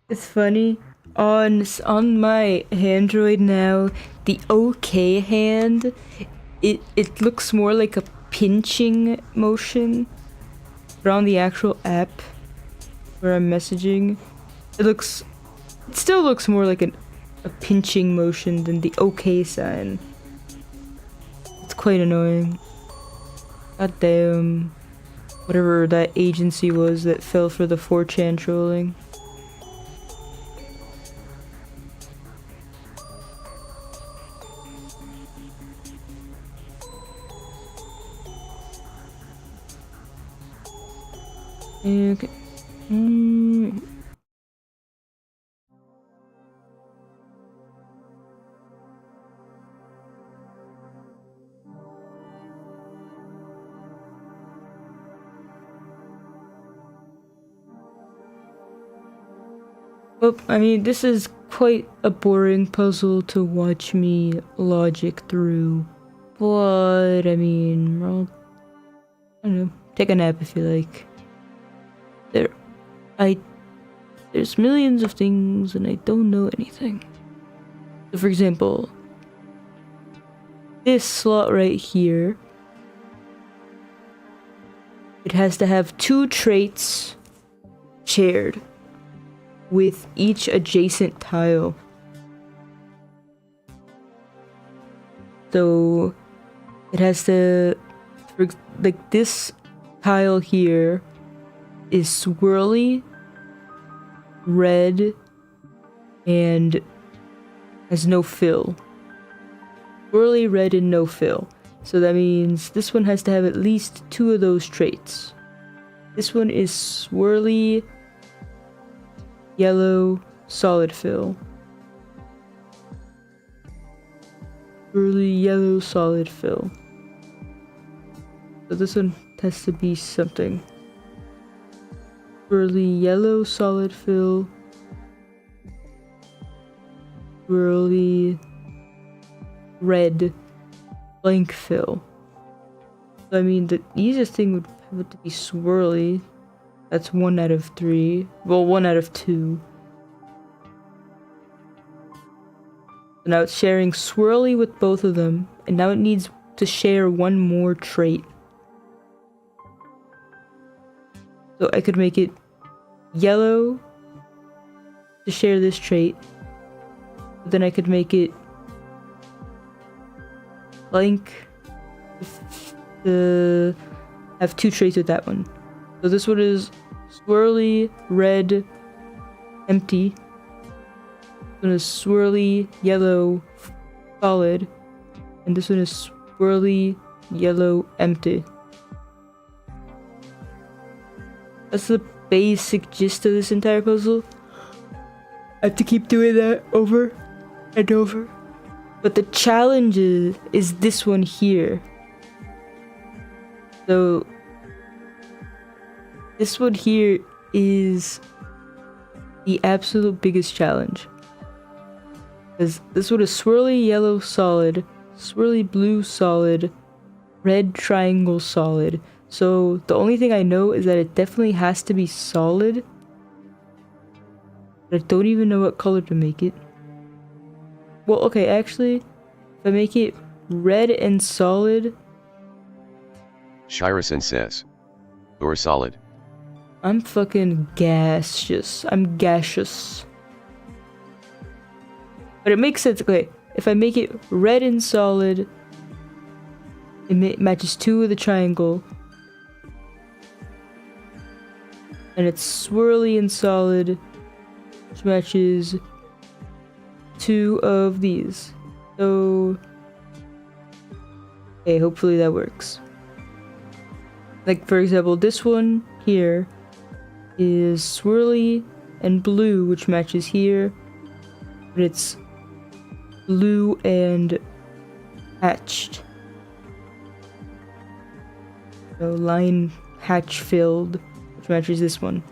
It's funny. On my Android now, the OK hand, it looks more like a pinching motion, but on the actual app where I'm messaging, it still looks more like a pinching motion than the OK sign. It's quite annoying. God damn. Whatever that agency was that fell for the 4chan trolling. Okay. Well, I mean, this is quite a boring puzzle to watch me logic through. But, I mean, well, I don't know. Take a nap if you like. There's millions of things and I don't know anything. So for example, this slot right here, it has to have 2 traits shared with each adjacent tile. So it has to, like this tile here is swirly, red, and has no fill. Swirly, red, and no fill. So that means this one has to have at least 2 of those traits. This one is swirly, yellow, solid fill. Swirly, yellow, solid fill. So this one has to be something. Swirly, yellow, solid fill. Swirly, red, blank fill. So I mean, the easiest thing would have it to be swirly. That's 1 out of 3. Well, 1 out of 2. So now it's sharing swirly with both of them, and now it needs to share 1 more trait. So I could make it yellow to share this trait. But then I could make it blank to have 2 traits with that one. So this one is swirly, red, empty. This one is swirly, yellow, solid. And this one is swirly, yellow, empty. That's the basic gist of this entire puzzle. I have to keep doing that over and over. But the challenge is this one here. So this one here is the absolute biggest challenge. Because this one is swirly yellow solid, swirly blue solid, red triangle solid. So the only thing I know is that it definitely has to be solid. But I don't even know what color to make it. Well, okay, actually, if I make it red and solid... Shirison says. Or solid. I'm fucking gaseous. I'm gaseous. But it makes sense. Okay, if I make it red and solid, it matches 2 of the triangle. And it's swirly and solid, which matches 2 of these. So, okay, hopefully that works. Like, for example, this one here is swirly and blue, which matches here, but it's blue and hatched. So line hatch filled, which matches this one.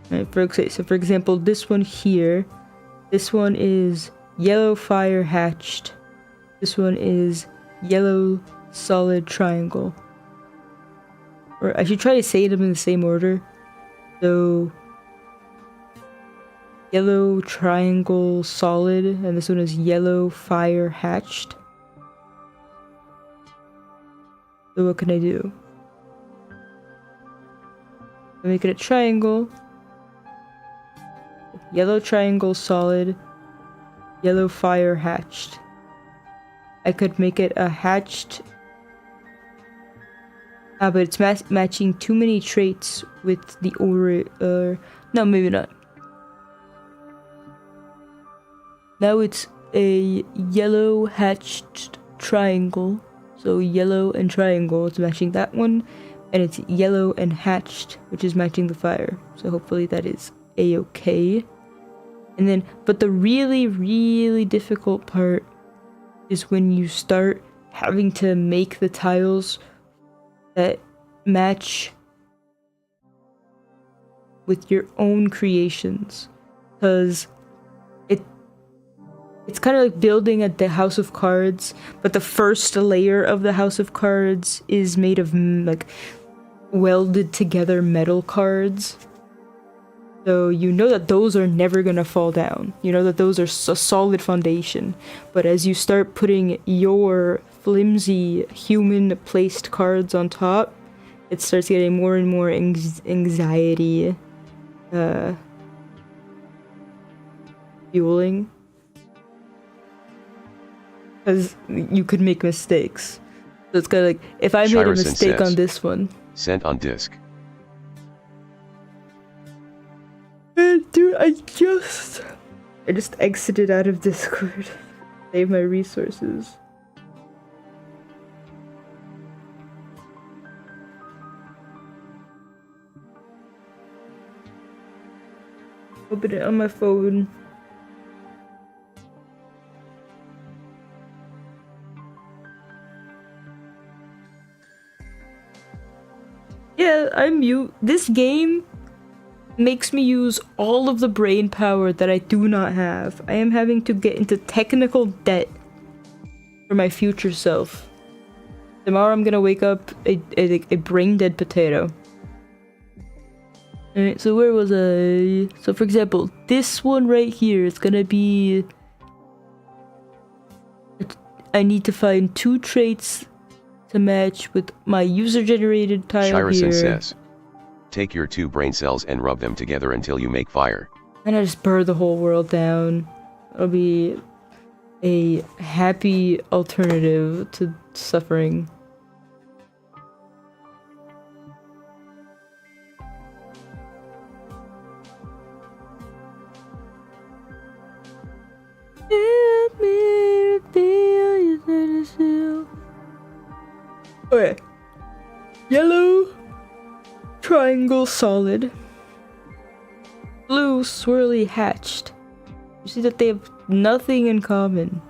Right, so for example, this one here, this one is yellow fire hatched. This one is yellow solid triangle. Or I should try to say them in the same order. So yellow triangle solid, and this one is yellow fire hatched. So what can I do? I make it a triangle. Yellow triangle solid, yellow fire hatched. I could make it a hatched. But it's matching too many traits with the no, maybe not. Now it's a yellow hatched triangle. So yellow and triangle, it's matching that one. And it's yellow and hatched, which is matching the fire. So hopefully that is a-okay. And then, but the really, really difficult part is when you start having to make the tiles that match with your own creations. Because it's kind of like building the house of cards, but the first layer of the house of cards is made of like welded together metal cards. So you know that those are never gonna fall down. You know that those are a solid foundation. But as you start putting your flimsy human placed cards on top, it starts getting more and more anxiety fueling. Because you could make mistakes. So it's kind of like, if I made a mistake on this one. Sent on disk. Dude, I just exited out of Discord. Save my resources. Open it on my phone. Yeah, I'm mute. This game makes me use all of the brain power that I do not have. I am having to get into technical debt for my future self. Tomorrow I'm gonna wake up a brain dead potato. Alright, so where was I? So for example, this one right here is gonna be... I need to find 2 traits to match with my user-generated tile Shirison here. says, take your 2 brain cells and rub them together until you make fire. And I just burn the whole world down. It'll be a happy alternative to suffering. Help me feel you said still. Okay. Yellow triangle solid. Blue swirly hatched. You see that they have nothing in common.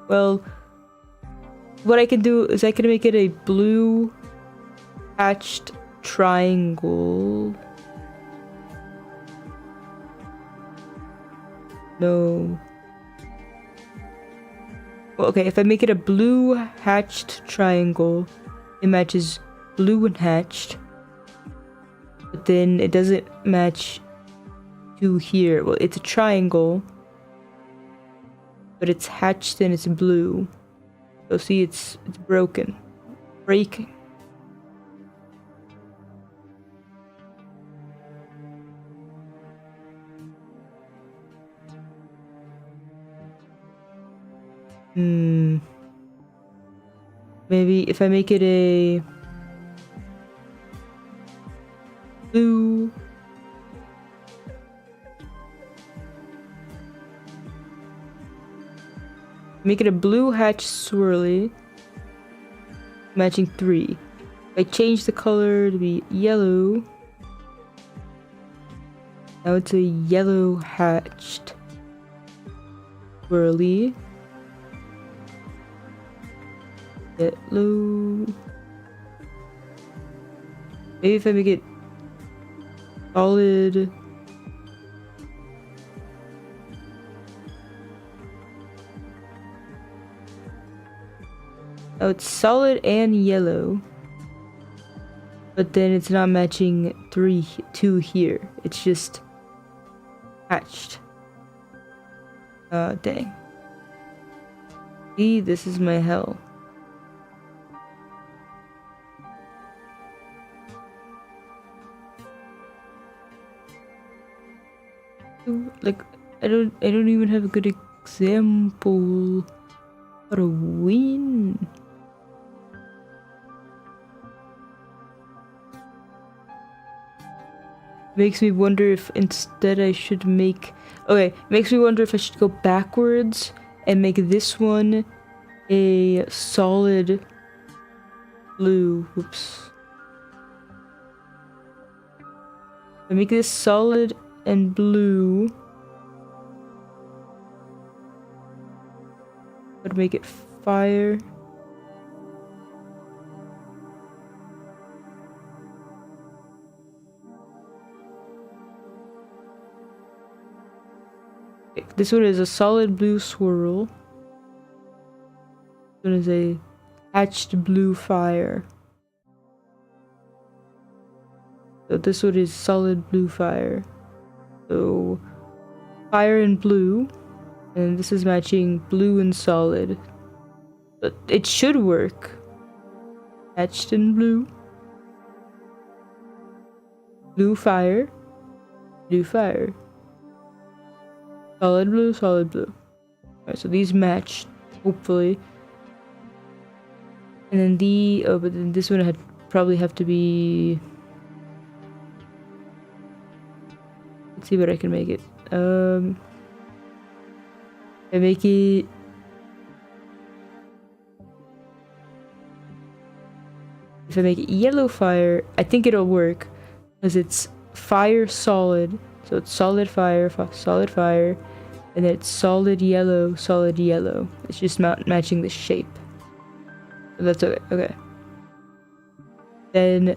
Well, what I can do is I can make it a blue hatched triangle. No. Well, okay, if I make it a blue hatched triangle, it matches blue and hatched. But then it doesn't match to here. Well, it's a triangle, but it's hatched and it's blue. So see, it's broken. Breaking. Maybe if I make it a blue hatch swirly, matching 3. If I change the color to be yellow, now it's a yellow hatched swirly. Yellow. Maybe if I make it solid. Oh, it's solid and yellow. But then it's not matching 2 here. It's just hatched. Dang. See, this is my hell. Like, I don't even have a good example how to win. Makes me wonder if instead I should make... Okay, makes me wonder if I should go backwards and make this one a solid blue. Whoops. I make this solid and blue. I'd make it fire. Okay, this one is a solid blue swirl. This one is a hatched blue fire. So this one is solid blue fire. So fire and blue, and this is matching blue and solid. But it should work. Hatched in blue. Blue fire. Blue fire. Solid blue, solid blue. Alright, so these match, hopefully. And then but then this one had probably have to be... Let's see what I can make it. I make it... If I make it yellow fire, I think it'll work. Because it's fire solid. So it's solid fire, solid fire. And then it's solid yellow, solid yellow. It's just matching the shape. So that's okay. Okay. Then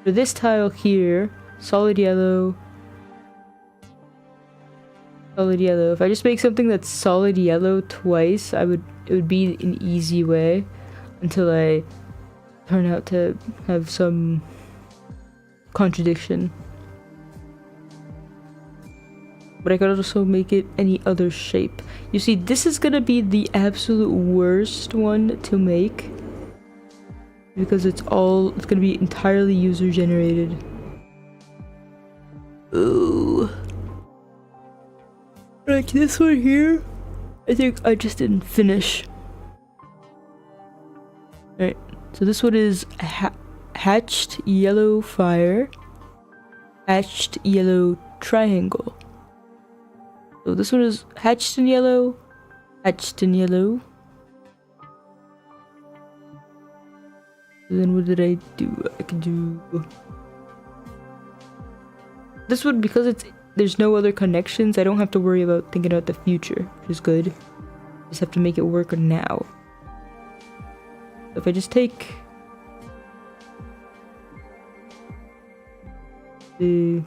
for this tile here, solid yellow. Solid yellow. If I just make something that's solid yellow twice, it would be an easy way until I turn out to have some contradiction. But I could also make it any other shape. You see, this is gonna be the absolute worst one to make because it's gonna be entirely user generated. Ooh. Like this one here, I think I just didn't finish. Alright, so this one is hatched yellow fire, hatched yellow triangle. So this one is hatched in yellow, hatched in yellow. And then what did I do? I can do this one because there's no other connections. I don't have to worry about thinking about the future, which is good. Just have to make it work now. So if I just take I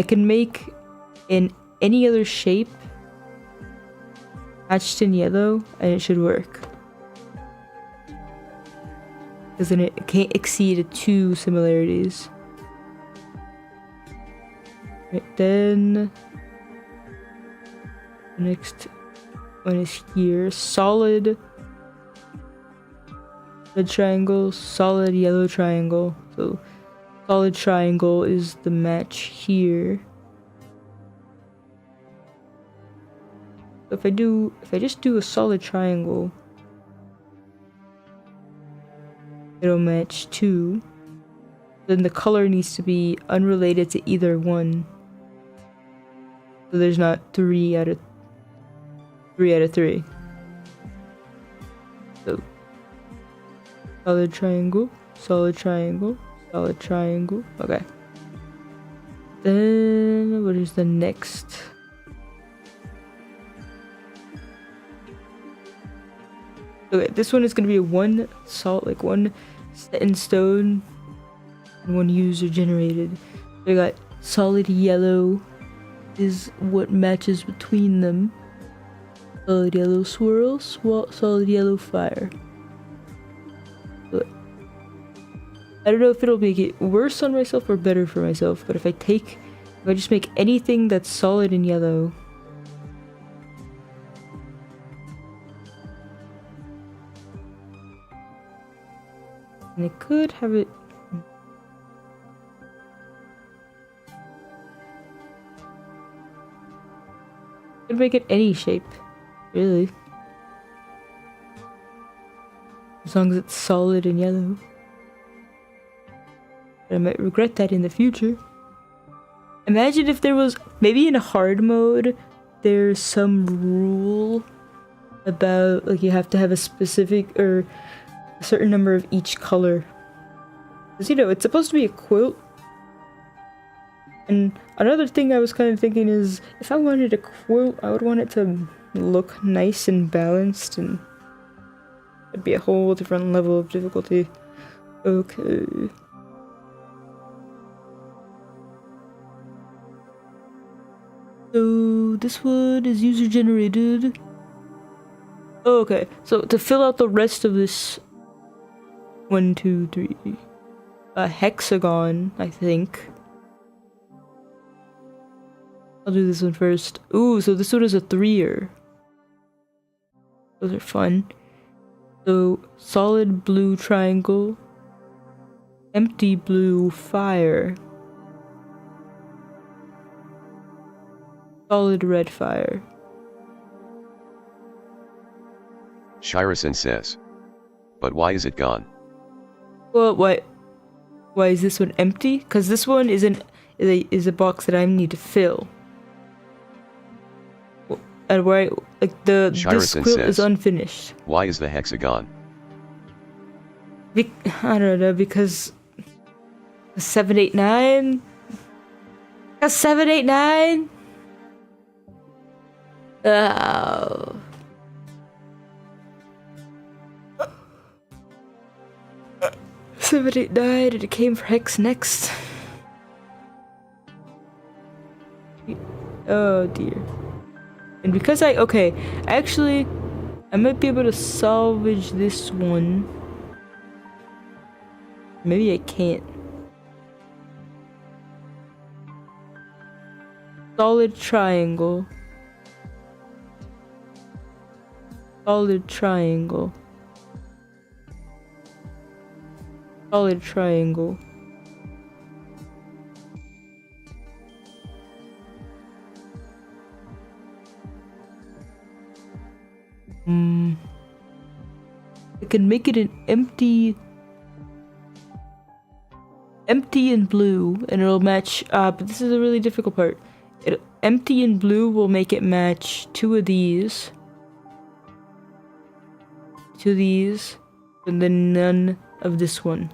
can make in any other shape hatched in yellow and it should work. Because then it can't exceed 2 similarities. Right, then the next one is here. Solid red triangle, solid yellow triangle. So solid triangle is the match here. So if I just do a solid triangle, it'll match 2. Then the color needs to be unrelated to either one. So there's not 3 out of 3. So solid triangle, solid triangle, solid triangle. Okay. Then what is the next? Okay, this one is gonna be one set in stone and one user generated. So I got solid yellow is what matches between them. Solid yellow swirl, solid yellow fire. I don't know if it'll make it worse on myself or better for myself, but if I take If I just make anything that's solid in yellow. And I could have it. Could make it any shape, really. As long as it's solid and yellow. But I might regret that in the future. Imagine if there was, maybe in a hard mode, there's some rule about, like, you have to have a specific, or a certain number of each color. Because, you know, it's supposed to be a quilt. And another thing I was kind of thinking is, if I wanted a quilt, I would want it to look nice and balanced, and it'd be a whole different level of difficulty. Okay. So this one is user generated. Oh, okay, so to fill out the rest of this 1, 2, 3 a hexagon, I think. I'll do this one first. Ooh, so this one is a 3-er. Those are fun. So solid blue triangle, empty blue fire, solid red fire. Shirison says. But why is it gone? Well, why is this one empty? Because this one is a box that I need to fill. And why, like, this quilt is unfinished. Why is the hexagon? I don't know, because 789. Because 789. Oh. Somebody died and it came for Hex next. Oh dear. And because actually, I might be able to salvage this one. Maybe I can't. Solid triangle. Solid triangle. Solid triangle. I can make it an empty and blue, and it'll match, but this is a really difficult part. Empty and blue will make it match two of these, and then none of this one.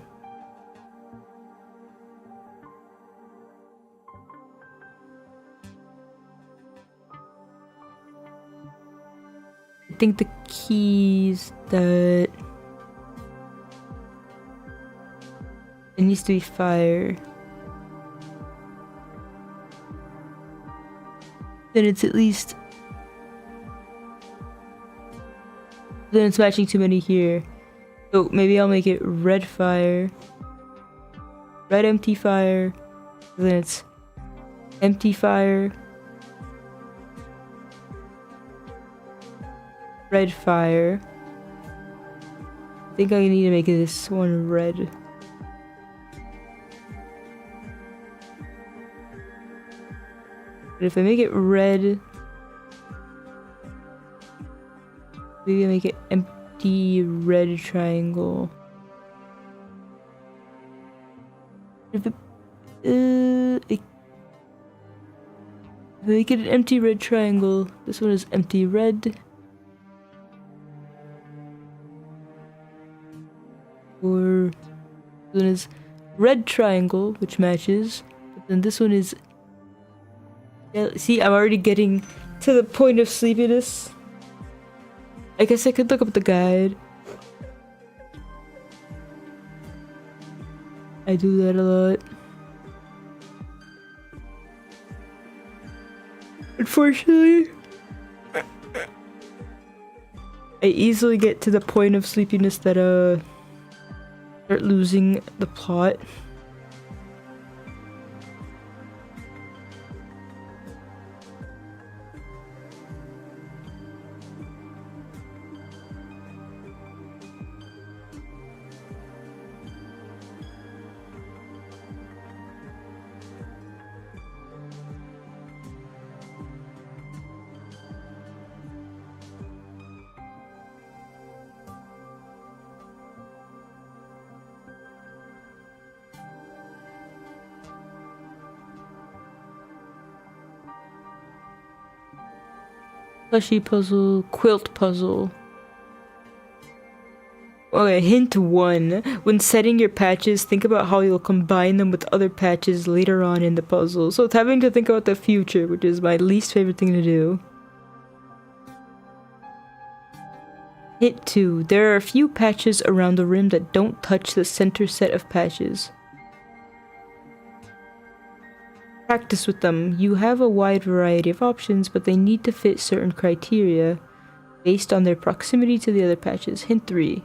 I think the keys that it needs to be fire. Then it's at least, then it's matching too many here. So maybe I'll make it red fire, red empty fire, then it's empty fire, red fire. I think I need to make this one red. But if I make it red, maybe I make it empty red triangle. If I make it an empty red triangle, this one is empty red. Or this one is red triangle, which matches. But then this one is, yeah, see, I'm already getting to the point of sleepiness. I guess I could look up the guide. I do that a lot. Unfortunately, I easily get to the point of sleepiness that start losing the plot. Plushie puzzle, quilt puzzle. Okay, hint 1. When setting your patches, think about how you'll combine them with other patches later on in the puzzle. So it's having to think about the future, which is my least favorite thing to do. Hint 2. There are a few patches around the rim that don't touch the center set of patches. Practice with them. You have a wide variety of options, but they need to fit certain criteria based on their proximity to the other patches. Hint 3.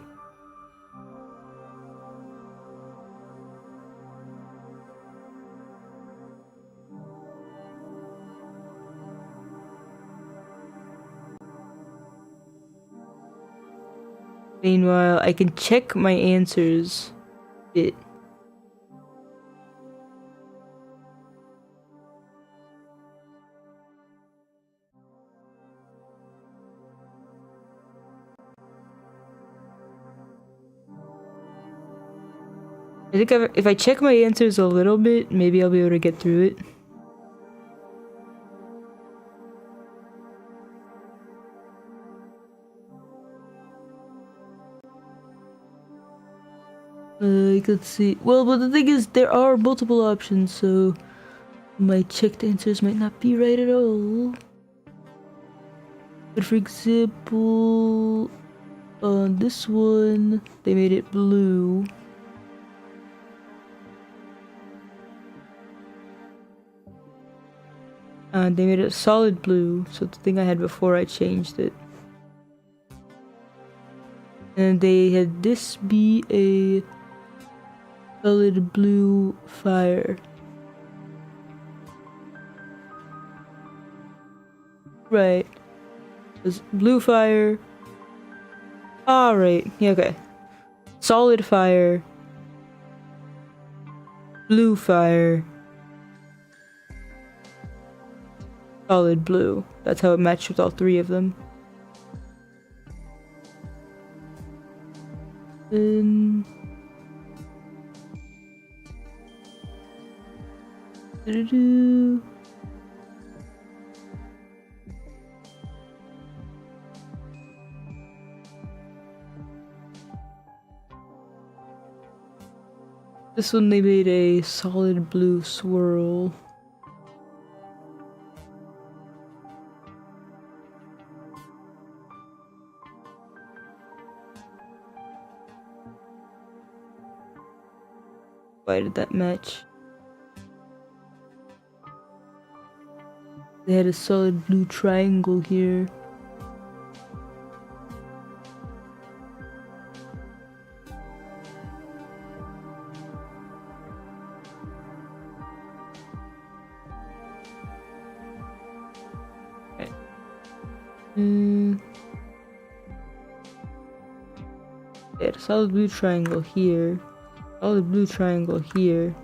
Meanwhile, I can check my answers. I think if I check my answers a little bit, maybe I'll be able to get through it. I could see. Well, but the thing is, there are multiple options, so my checked answers might not be right at all. But for example, on this one, they made it blue. And they made it a solid blue, so the thing I had before, I changed it. And they had this be a solid blue fire. Right. It was blue fire. Alright, yeah, okay. Solid fire. Blue fire. Solid blue. That's how it matched with all three of them. Then... This one they made a solid blue swirl. Why did that match? They had a solid blue triangle here. They had a solid blue triangle here. Solid blue triangle here.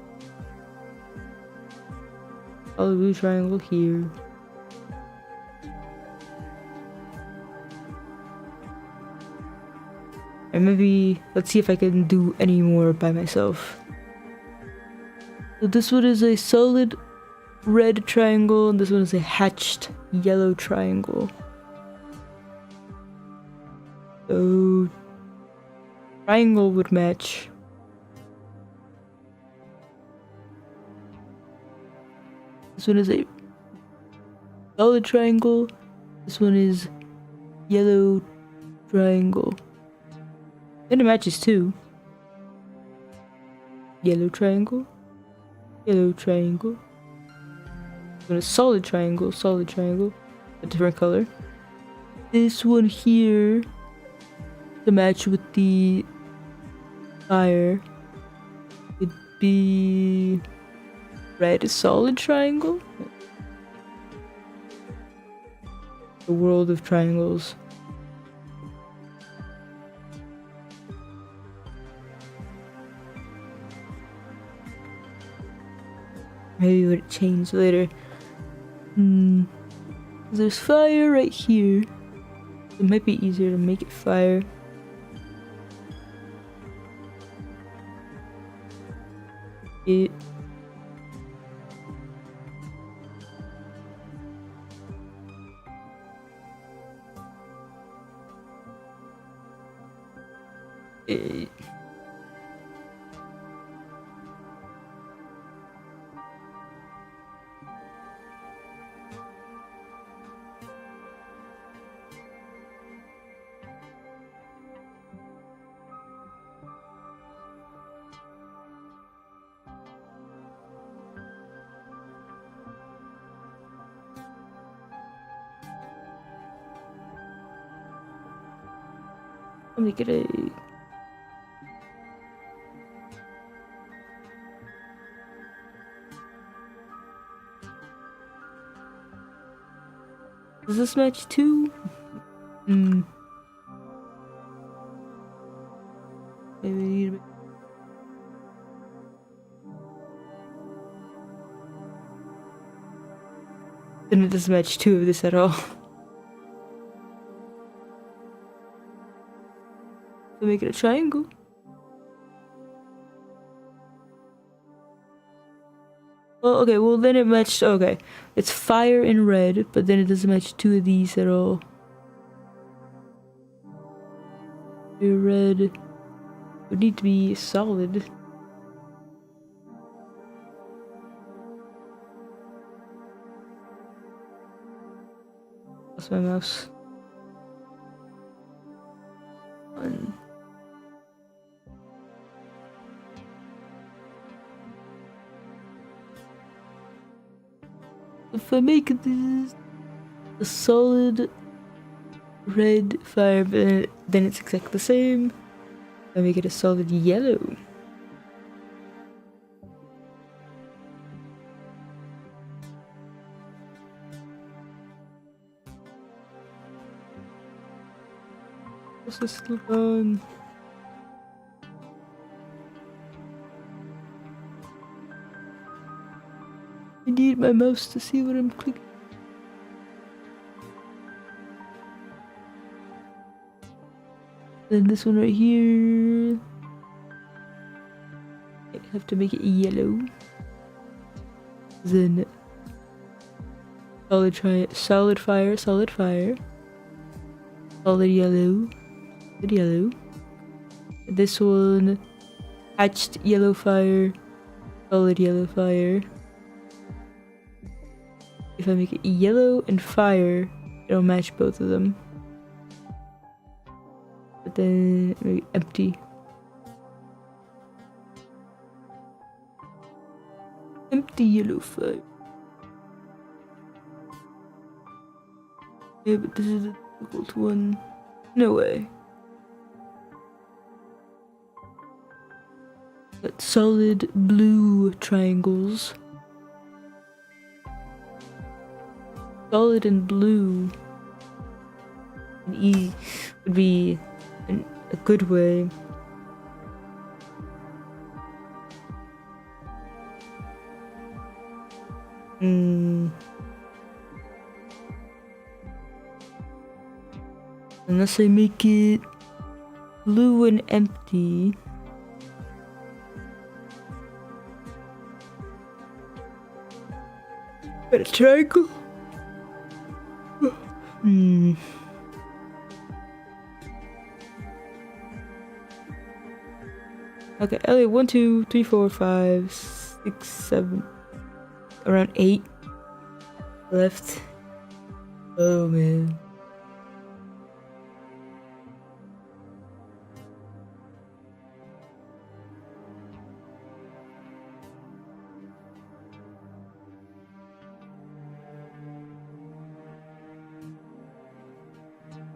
Solid blue triangle here. And maybe, let's see if I can do any more by myself. So this one is a solid red triangle, and this one is a hatched yellow triangle. So, triangle would match. This one is a solid triangle. This one is yellow triangle. And it matches too. Yellow triangle. Yellow triangle. This one is solid triangle. Solid triangle. A different color. This one here to match with the fire would be red solid triangle. The world of triangles. Maybe it would change later. There's fire right here. It might be easier to make it fire. It Uh, Let me get a... Does this match 2? Hmm. Maybe we need a... Then it doesn't match 2 of this at all. So make it a triangle. Well, okay, well then it matched, okay. It's fire and red, but then it doesn't match 2 of these at all. Your red would need to be solid. That's my mouse. One. If I make this a solid red fire, then it's exactly the same. I make it a solid yellow. What's this still on? I need my mouse to see what I'm clicking. Then this one right here. I have to make it yellow. Then solid fire, solid fire. Solid yellow. Solid yellow. This one hatched yellow fire. Solid yellow fire. If I make it yellow and fire, it'll match both of them. But then maybe empty. Empty yellow fire. Yeah, but this is a difficult one. No way. Got solid blue triangles. Solid and blue. An E would be a good way. Unless I make it blue and empty. Got a triangle? Okay, Elliot, 1, 2, 3, 4, 5, 6, 7, around 8 left. Oh man.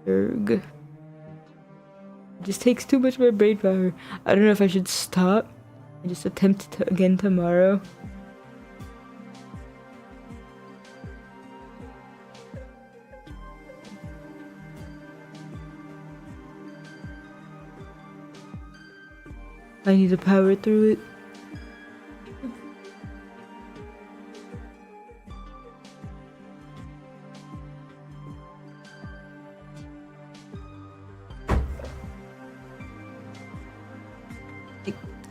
Erg. It just takes too much of my brain power. I don't know if I should stop and just attempt it again tomorrow. I need to power through it.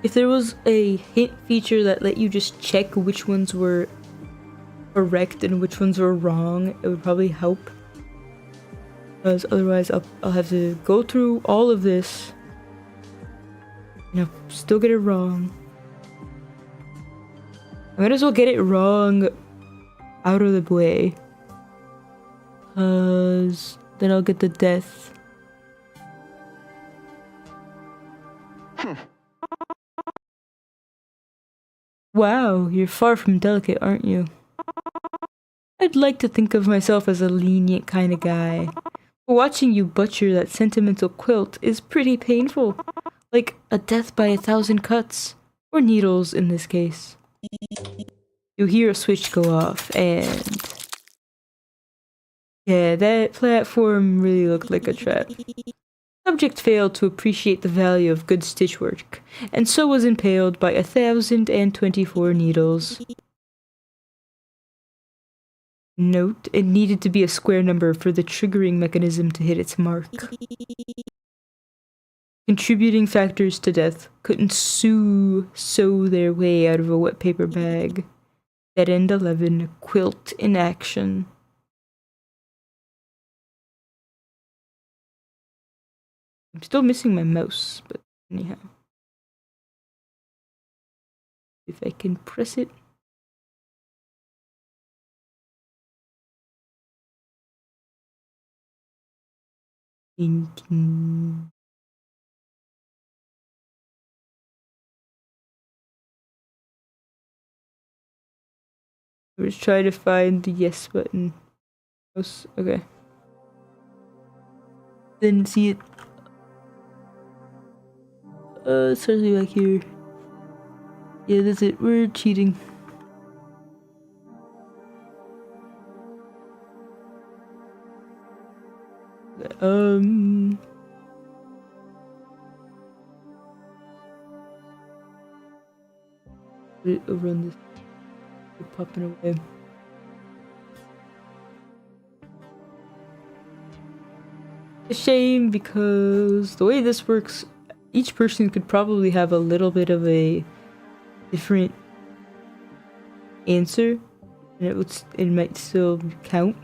If there was a hint feature that let you just check which ones were correct and which ones were wrong, it would probably help. Because otherwise I'll have to go through all of this No, still get it wrong. I might as well get it wrong out of the way. Cause then I'll get the death. Wow, you're far from delicate, aren't you? I'd like to think of myself as a lenient kind of guy. Watching you butcher that sentimental quilt is pretty painful. Like a death by 1,000 cuts. Or needles in this case. You hear a switch go off and... yeah, that platform really looked like a trap. Subject failed to appreciate the value of good stitch work, and so was impaled by 1,024 needles. Note, it needed to be a square number for the triggering mechanism to hit its mark. Contributing factors to death couldn't sew their way out of a wet paper bag. Dead end 11, quilt in action. I'm still missing my mouse, but anyhow. If I can press it. Let's try to find the yes button. Okay. Didn't see it. It's certainly back here. Yeah, that's it. We're cheating. Put it over on this. We're popping away. A shame because the way this works, each person could probably have a little bit of a different answer, and it might still count.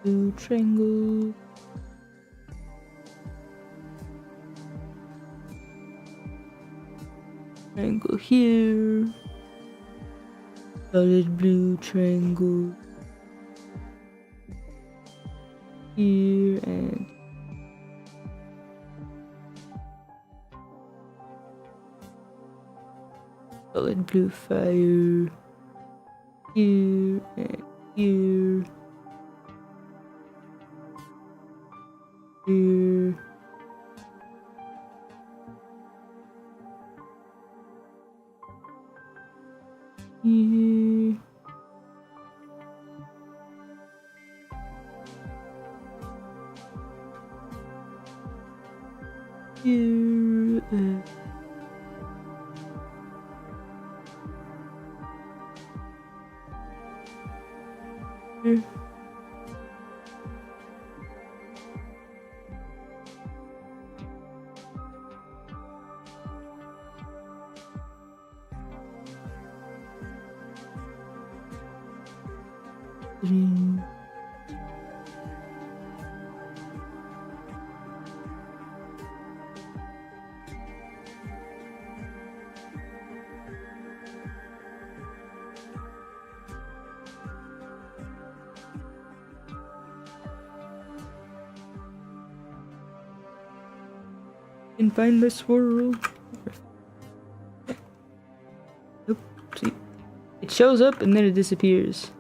Blue triangle. Triangle here. Solid blue triangle here and solid blue fire here and here. Here. Here. Here. Here. Green. And find the swirl. Nope. See, it shows up and then it disappears.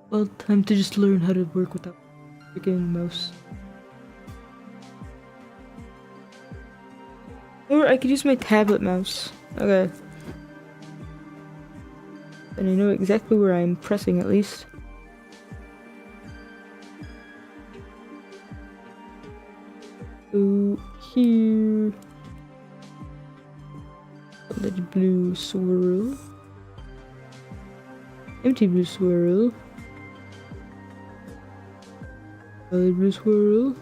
Well, time to just learn how to work without freaking mouse. Or I could use my tablet mouse. Okay. and I know exactly where I'm pressing at least. Go here. Solid blue swirl. Empty blue swirl. Solid blue swirl.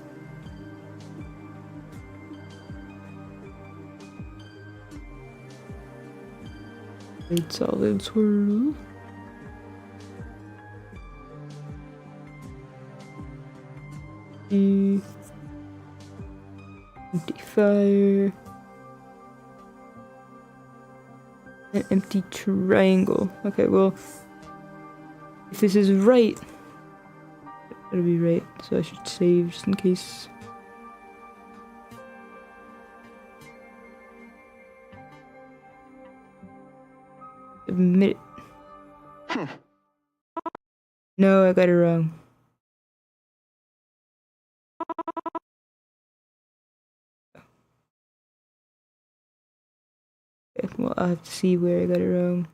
Red solid swirl. Empty fire. An empty triangle. Okay, well, if this is right, it'll be right, so I should save just in case. Admit it. No, I got it wrong. Okay, well, I'll have to see where I got it wrong.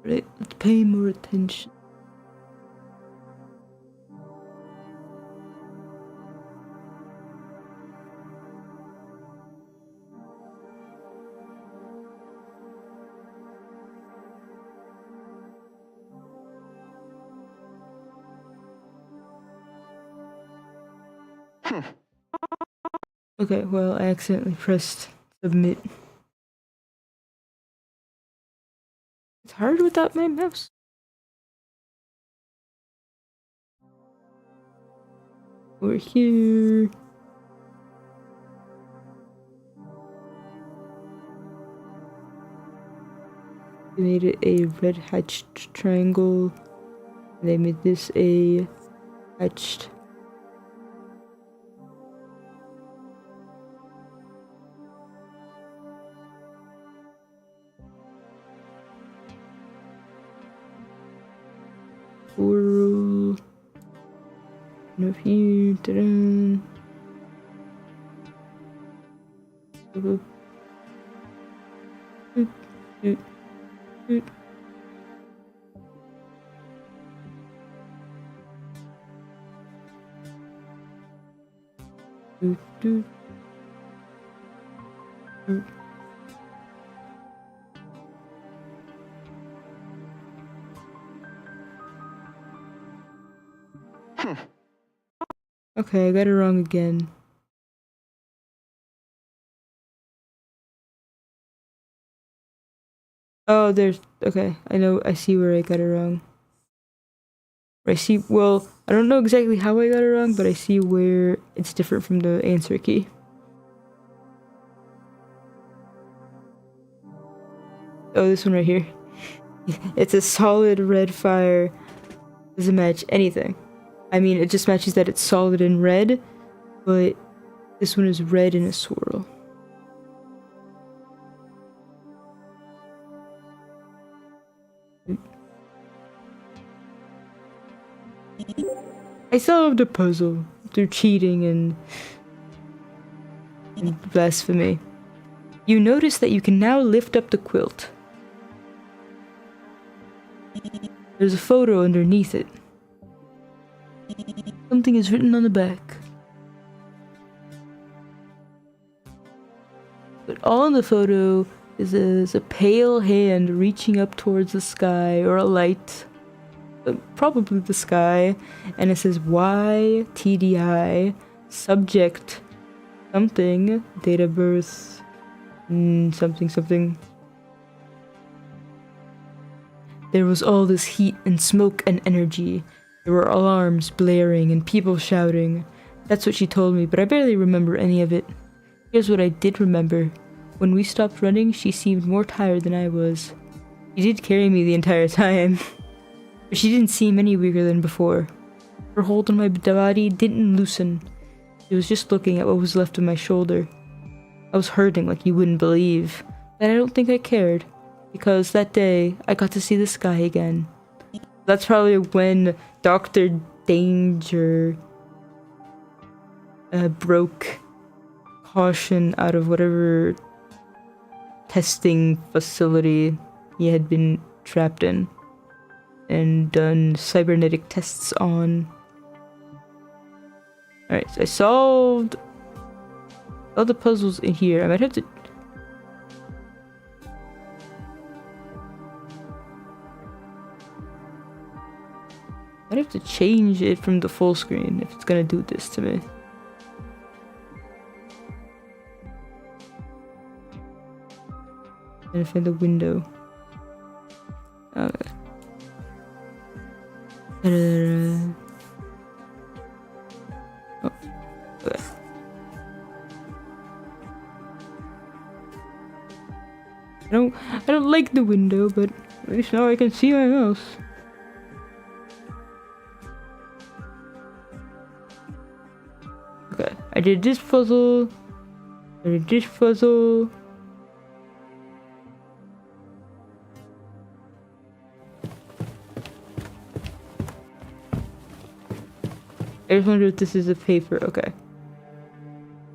Right, let's pay more attention. Okay, well, I accidentally pressed submit. It's hard without my mouse. We're here. They made it a red hatched triangle. And they made this a hatched. Swirl. No here. Ta-da. Okay, I got it wrong again. Oh, there's... Okay, I know, I see where I got it wrong. I see... Well, I don't know exactly how I got it wrong, but I see where it's different from the answer key. Oh, this one right here. It's a solid red fire. Doesn't match anything. I mean, it just matches that it's solid and red, but this one is red in a swirl. I solved a puzzle through cheating and blasphemy. You notice that you can now lift up the quilt. There's a photo underneath it. Something is written on the back. But on the photo is a pale hand reaching up towards the sky or a light. Probably the sky. And it says YTDI, subject, something, date of birth, something, something. There was all this heat and smoke and energy. There were alarms blaring and people shouting. That's what she told me, but I barely remember any of it. Here's what I did remember. When we stopped running, she seemed more tired than I was. She did carry me the entire time. But she didn't seem any weaker than before. Her hold on my body didn't loosen. She was just looking at what was left of my shoulder. I was hurting like you wouldn't believe. But I don't think I cared. Because that day, I got to see the sky again. That's probably when Dr. danger broke caution out of whatever testing facility he had been trapped in and done cybernetic tests on. Alright, so I solved all the puzzles in here. I might have to... I'd have to change it from the full screen if it's gonna do this to me. And find the window. Okay. Oh, okay. I don't like the window, but at least now I can see my mouse. Okay, I did this puzzle. I did this puzzle. I just wonder if this is a paper. Okay.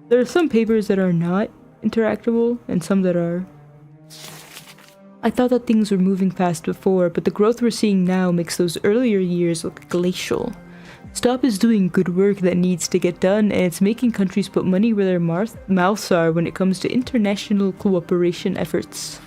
There are some papers that are not interactable and some that are. I thought that things were moving fast before, but the growth we're seeing now makes those earlier years look glacial. Stop is doing good work that needs to get done, and it's making countries put money where their mouths are when it comes to international cooperation efforts.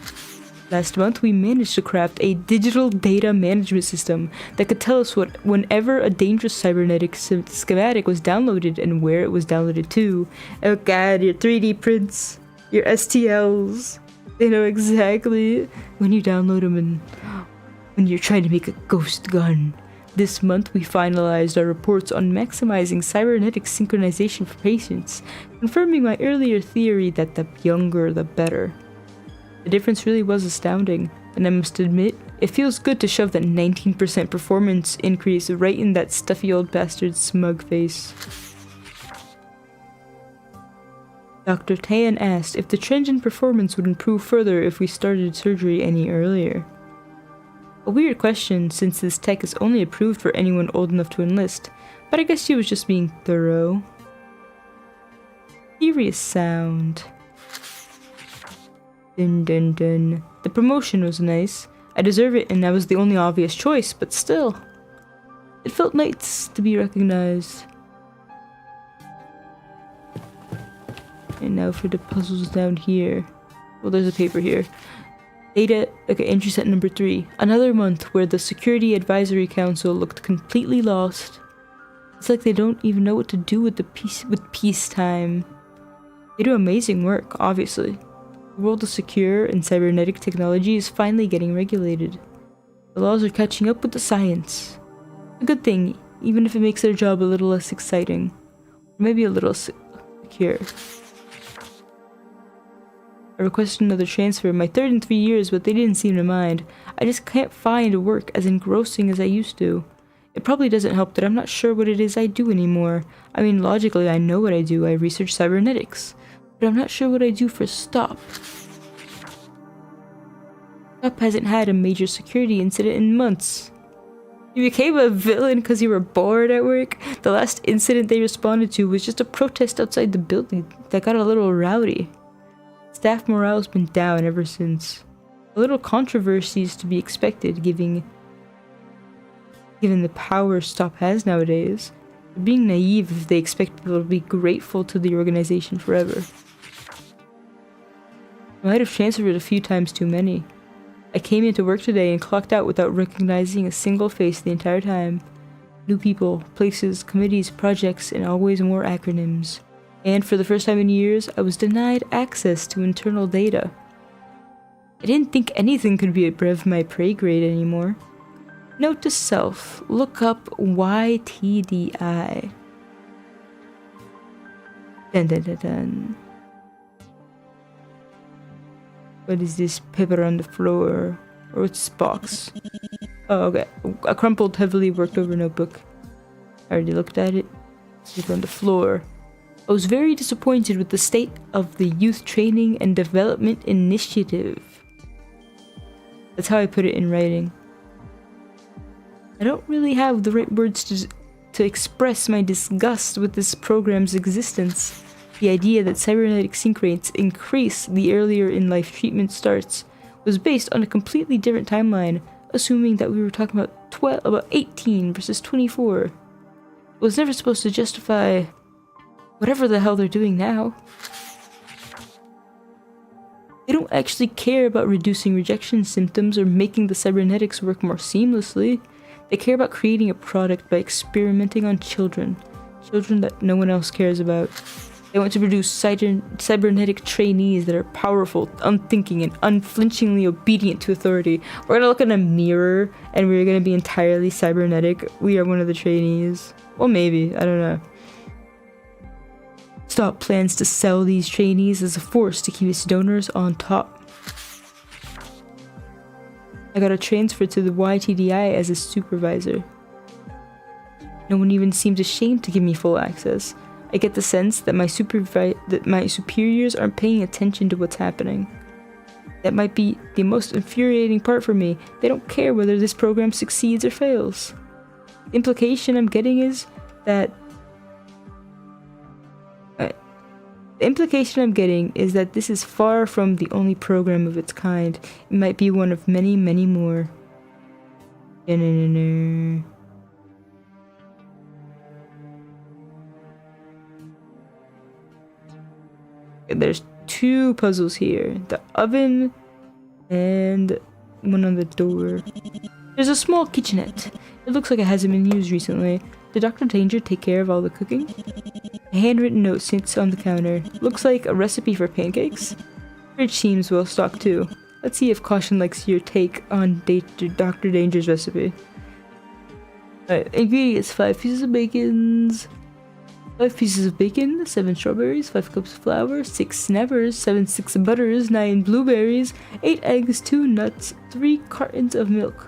Last month, we managed to craft a digital data management system that could tell us whenever a dangerous cybernetic schematic was downloaded and where it was downloaded to. Oh god, your 3D prints, your STLs, they know exactly when you download them and when you're trying to make a ghost gun. This month, we finalized our reports on maximizing cybernetic synchronization for patients, confirming my earlier theory that the younger the better. The difference really was astounding, and I must admit, it feels good to shove that 19% performance increase right in that stuffy old bastard's smug face. Dr. Tan asked if the trend in performance would improve further if we started surgery any earlier. A weird question, since this tech is only approved for anyone old enough to enlist, but I guess she was just being thorough. Curious sound. Dun dun dun. The promotion was nice. I deserve it and I was the only obvious choice, but still. It felt nice to be recognized. And now for the puzzles down here. Well, there's a paper here. Data, okay, entry set number 3. Another month where the Security Advisory Council looked completely lost. It's like they don't even know what to do with peacetime. They do amazing work, obviously. The world of secure and cybernetic technology is finally getting regulated. The laws are catching up with the science. A good thing, even if it makes their job a little less exciting. Or maybe a little secure. I requested another transfer, my third in 3 years, but they didn't seem to mind. I just can't find work as engrossing as I used to. It probably doesn't help that I'm not sure what it is I do anymore. I mean, logically I know what I do, I research cybernetics. But I'm not sure what I do for Stop. Stop hasn't had a major security incident in months. You became a villain because you were bored at work? The last incident they responded to was just a protest outside the building that got a little rowdy. Staff morale's been down ever since. A little controversy is to be expected given the power Stop has nowadays. They're being naive if they expect people to be grateful to the organization forever. I might have transferred a few times too many. I came into work today and clocked out without recognizing a single face the entire time. New people, places, committees, projects, and always more acronyms. And for the first time in years, I was denied access to internal data. I didn't think anything could be above my pay grade anymore. Note to self, look up YTDI. Dun dun dun dun. What is this paper on the floor? Or what's this box? Oh, okay. A crumpled, heavily worked over notebook. I already looked at it. Paper on the floor. I was very disappointed with the state of the Youth Training and Development Initiative. That's how I put it in writing. I don't really have the right words to to express my disgust with this program's existence. The idea that cybernetic sync rates increase the earlier in life treatment starts was based on a completely different timeline, assuming that we were talking about 18 versus 24. It was never supposed to justify whatever the hell they're doing now. They don't actually care about reducing rejection symptoms or making the cybernetics work more seamlessly. They care about creating a product by experimenting on children. Children that no one else cares about. They want to produce cybernetic trainees that are powerful, unthinking, and unflinchingly obedient to authority. We're gonna look in a mirror and we're gonna be entirely cybernetic. We are one of the trainees. Well, maybe. I don't know. Stop plans to sell these trainees as a force to keep its donors on top. I got a transfer to the YTDI as a supervisor. No one even seems ashamed to give me full access. I get the sense that my superiors aren't paying attention to what's happening. That might be the most infuriating part for me. They don't care whether this program succeeds or fails. The implication I'm getting is that this is far from the only program of its kind. It might be one of many, many more. There's two puzzles here. The oven and one on the door. There's a small kitchenette. It looks like it hasn't been used recently. Did Dr. Danger take care of all the cooking? A handwritten note sits on the counter. Looks like a recipe for pancakes. Fridge seems well stocked too. Let's see if Caution likes your take on Dr. Danger's recipe. Alright, ingredients: 5 pieces of bacon, 7 strawberries, 5 cups of flour, 6 snappers, 7 sticks of butters, 9 blueberries, 8 eggs, 2 nuts, 3 cartons of milk.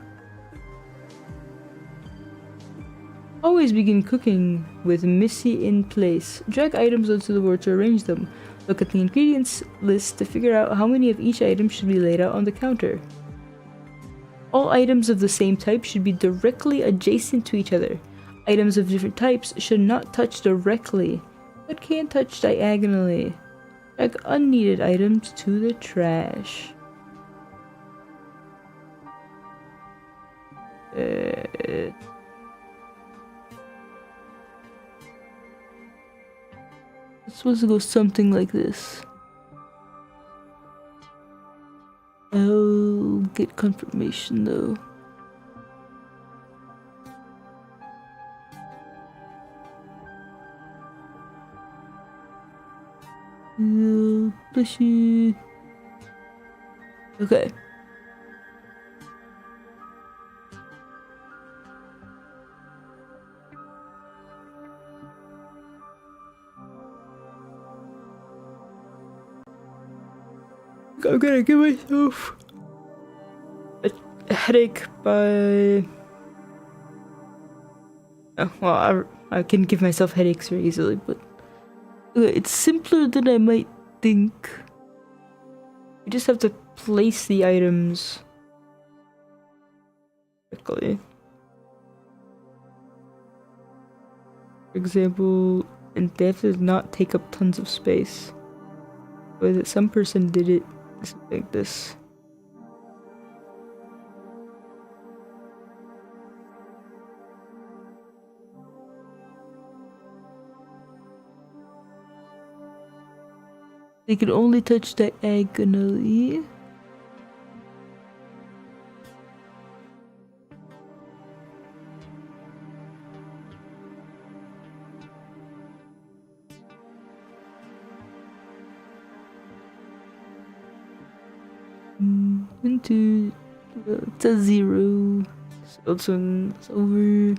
Always begin cooking with Missy in place. Drag items onto the board to arrange them. Look at the ingredients list to figure out how many of each item should be laid out on the counter. All items of the same type should be directly adjacent to each other. Items of different types should not touch directly, but can touch diagonally. Drag unneeded items to the trash. It's supposed to go something like this. I'll get confirmation though. Bless you. Okay. I'm gonna give myself a headache by... Oh, well, I can give myself headaches very easily, but... Okay, it's simpler than I might think. You just have to place the items correctly. For example, and they have to not take up tons of space. Or that some person did it like this. They can only touch diagonally. Into it's a 0. So it's over.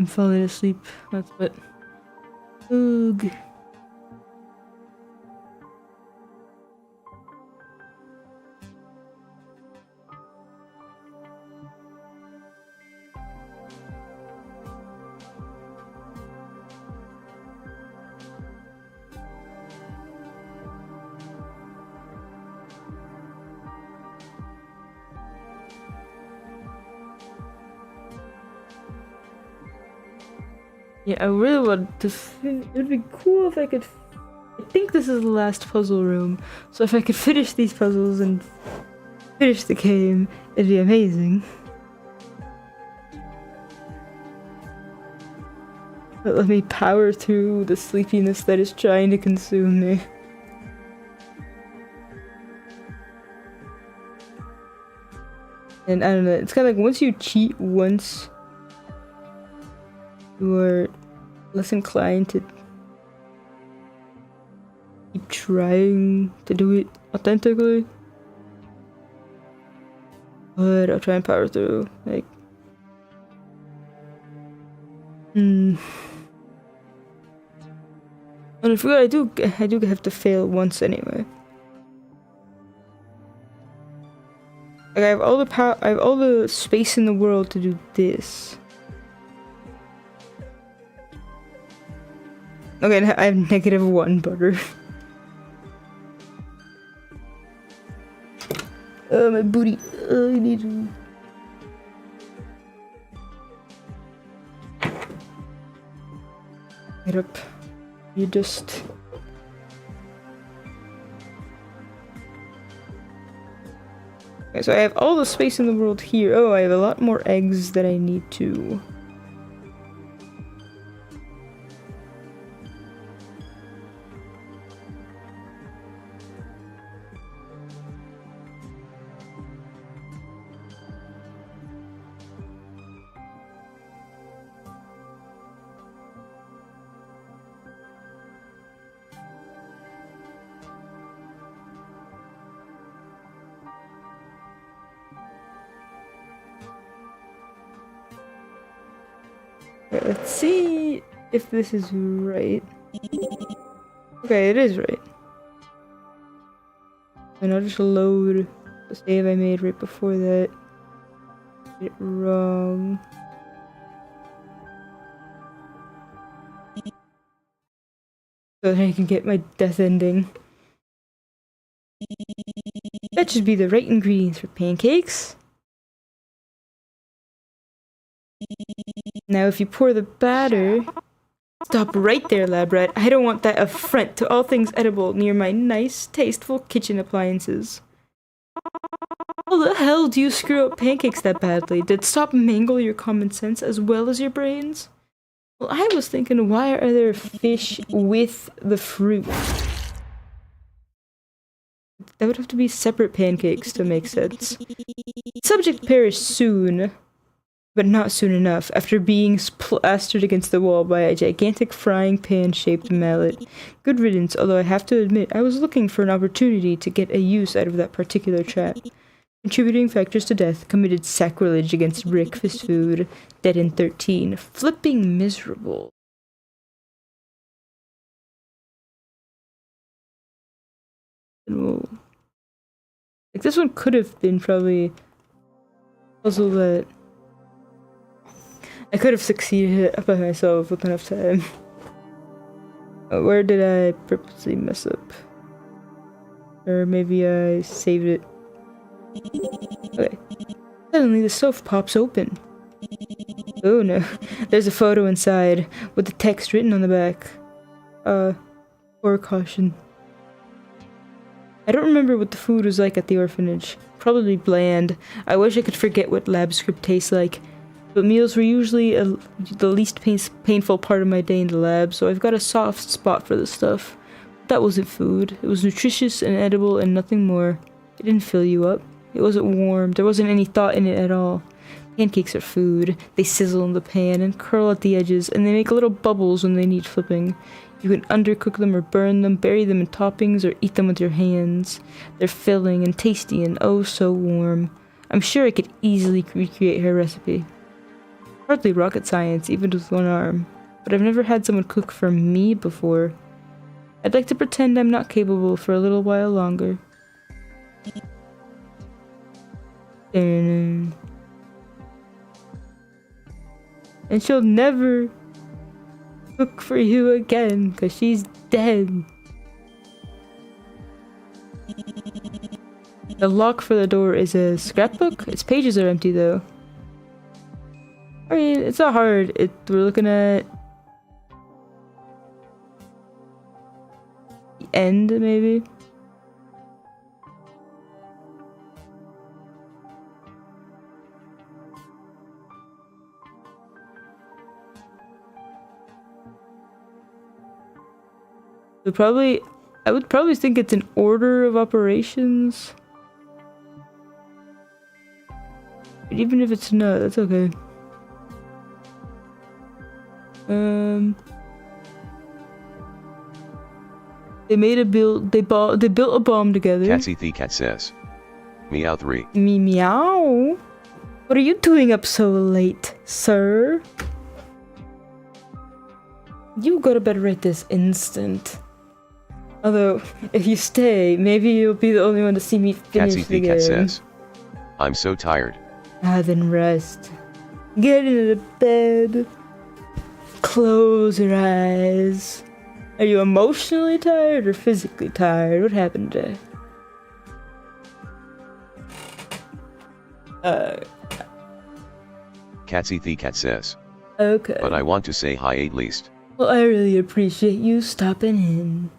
I'm falling asleep. That's what. Ugh. Yeah, I really want to. It would be cool if I could. I think this is the last puzzle room, so if I could finish these puzzles and finish the game, it'd be amazing. But let me power through the sleepiness that is trying to consume me. And I don't know, it's kind of like once you cheat once, you are less inclined to keep trying to do it authentically. But I'll try and power through, like... And I forgot I do have to fail once anyway. Like I have all the space in the world to do this. Okay, I have -1 butter. Oh, my booty. Oh, I need to... Get up. You just... Okay, so I have all the space in the world here. Oh, I have a lot more eggs that I need to... Okay, let's see if this is right. Okay, it is right. And I'll just load the save I made right before that. Get it wrong. So that I can get my death ending. That should be the right ingredients for pancakes. Now if you pour the batter... Stop right there, lab rat. I don't want that affront to all things edible near my nice, tasteful kitchen appliances. How the hell do you screw up pancakes that badly? Did stop mangle your common sense as well as your brains? Well, I was thinking, why are there fish with the fruit? That would have to be separate pancakes to make sense. Subject perished soon. But not soon enough, after being plastered against the wall by a gigantic frying pan-shaped mallet. Good riddance, although I have to admit, I was looking for an opportunity to get a use out of that particular trap. Contributing factors to death, committed sacrilege against breakfast food, dead in 13, flipping miserable. Like this one could have been probably a puzzle that I could have succeeded by myself with enough time. Where did I purposely mess up? Or maybe I saved it. Okay. Suddenly the stove pops open. Oh no. There's a photo inside with the text written on the back. Or caution. I don't remember what the food was like at the orphanage. Probably bland. I wish I could forget what lab script tastes like. But meals were usually the least painful part of my day in the lab, so I've got a soft spot for this stuff. That wasn't food. It was nutritious and edible and nothing more. It didn't fill you up. It wasn't warm. There wasn't any thought in it at all. Pancakes are food. They sizzle in the pan and curl at the edges, and they make little bubbles when they need flipping. You can undercook them or burn them, bury them in toppings, or eat them with your hands. They're filling and tasty and oh so warm. I'm sure I could easily recreate her recipe. Hardly rocket science, even with one arm. But I've never had someone cook for me before. I'd like to pretend I'm not capable for a little while longer. And she'll never cook for you again, because she's dead. The lock for the door is a scrapbook. Its pages are empty though. I mean, it's not hard. We're looking at the end, maybe. I would probably think it's an order of operations. But even if it's not, that's okay. They built a bomb together. Catsy the cat says. Meow 3. Meow. What are you doing up so late, sir? You go to bed right this instant. Although, if you stay, maybe you'll be the only one to see me finish Catsy the the game. cat says. I'm so tired. Then rest. Get into bed. Close your eyes. Are you emotionally tired or physically tired? What happened today? Catsy the cat says. Okay. But I want to say hi at least. Well, I really appreciate you stopping in.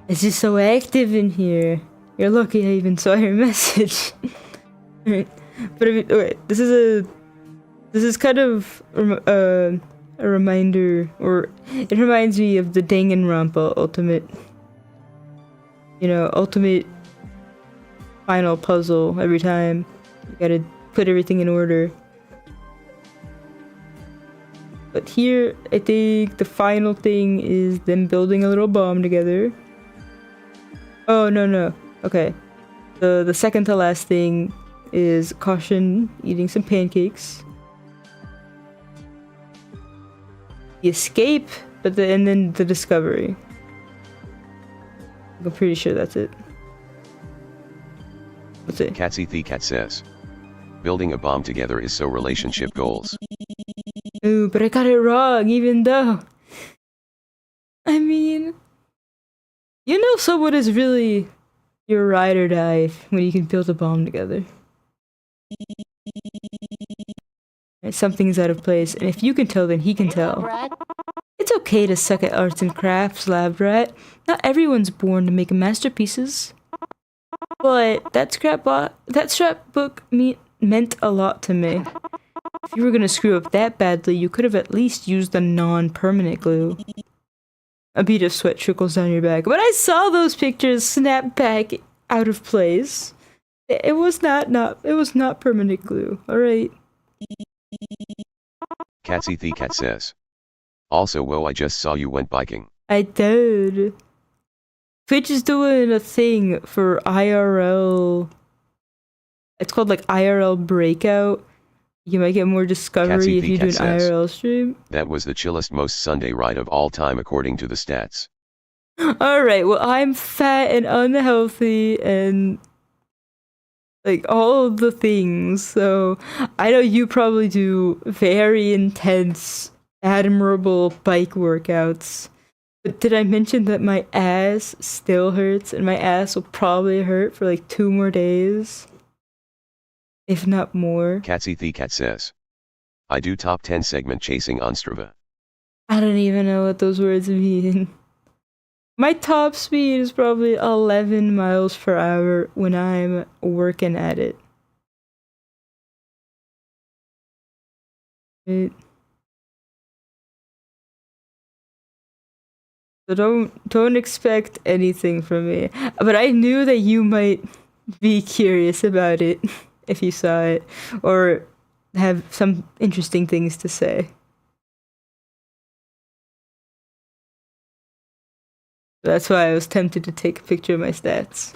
It's just so active in here. You're lucky I even saw your message. But I mean, okay, this is kind of a reminder, or it reminds me of the Danganronpa ultimate final puzzle every time. You gotta put everything in order. But here, I think the final thing is them building a little bomb together. Oh, no. Okay. The second to last thing is Caution eating some pancakes. The escape, and then the discovery. I'm pretty sure that's it. What's it? Catsy the cat says. Building a bomb together is so relationship goals. Ooh, but I got it wrong, even though. I mean, you know someone is really your ride or die when you can build a bomb together. And something's out of place, and if you can tell, then he can tell. It's okay to suck at arts and crafts, lab rat. Not everyone's born to make masterpieces. But that scrapbook meant a lot to me. If you were gonna screw up that badly, you could have at least used the non-permanent glue. A bead of sweat trickles down your back. But I saw those pictures snap back out of place. It was not permanent glue. All right. Catsy the cat says. Also, whoa, I just saw you went biking. I did. Twitch is doing a thing for IRL. It's called like IRL Breakout. You might get more discovery if you do an IRL stream. That was the chillest most Sunday ride of all time according to the stats. Alright, well I'm fat and unhealthy and like all of the things, so I know you probably do very intense, admirable bike workouts. But did I mention that my ass still hurts and my ass will probably hurt for like 2 more days? If not more. Catsy the cat says. I do top 10 segment chasing on Strava. I don't even know what those words mean. My top speed is probably 11 miles per hour when I'm working at it. So don't expect anything from me. But I knew that you might be curious about it if you saw it, or have some interesting things to say. That's why I was tempted to take a picture of my stats.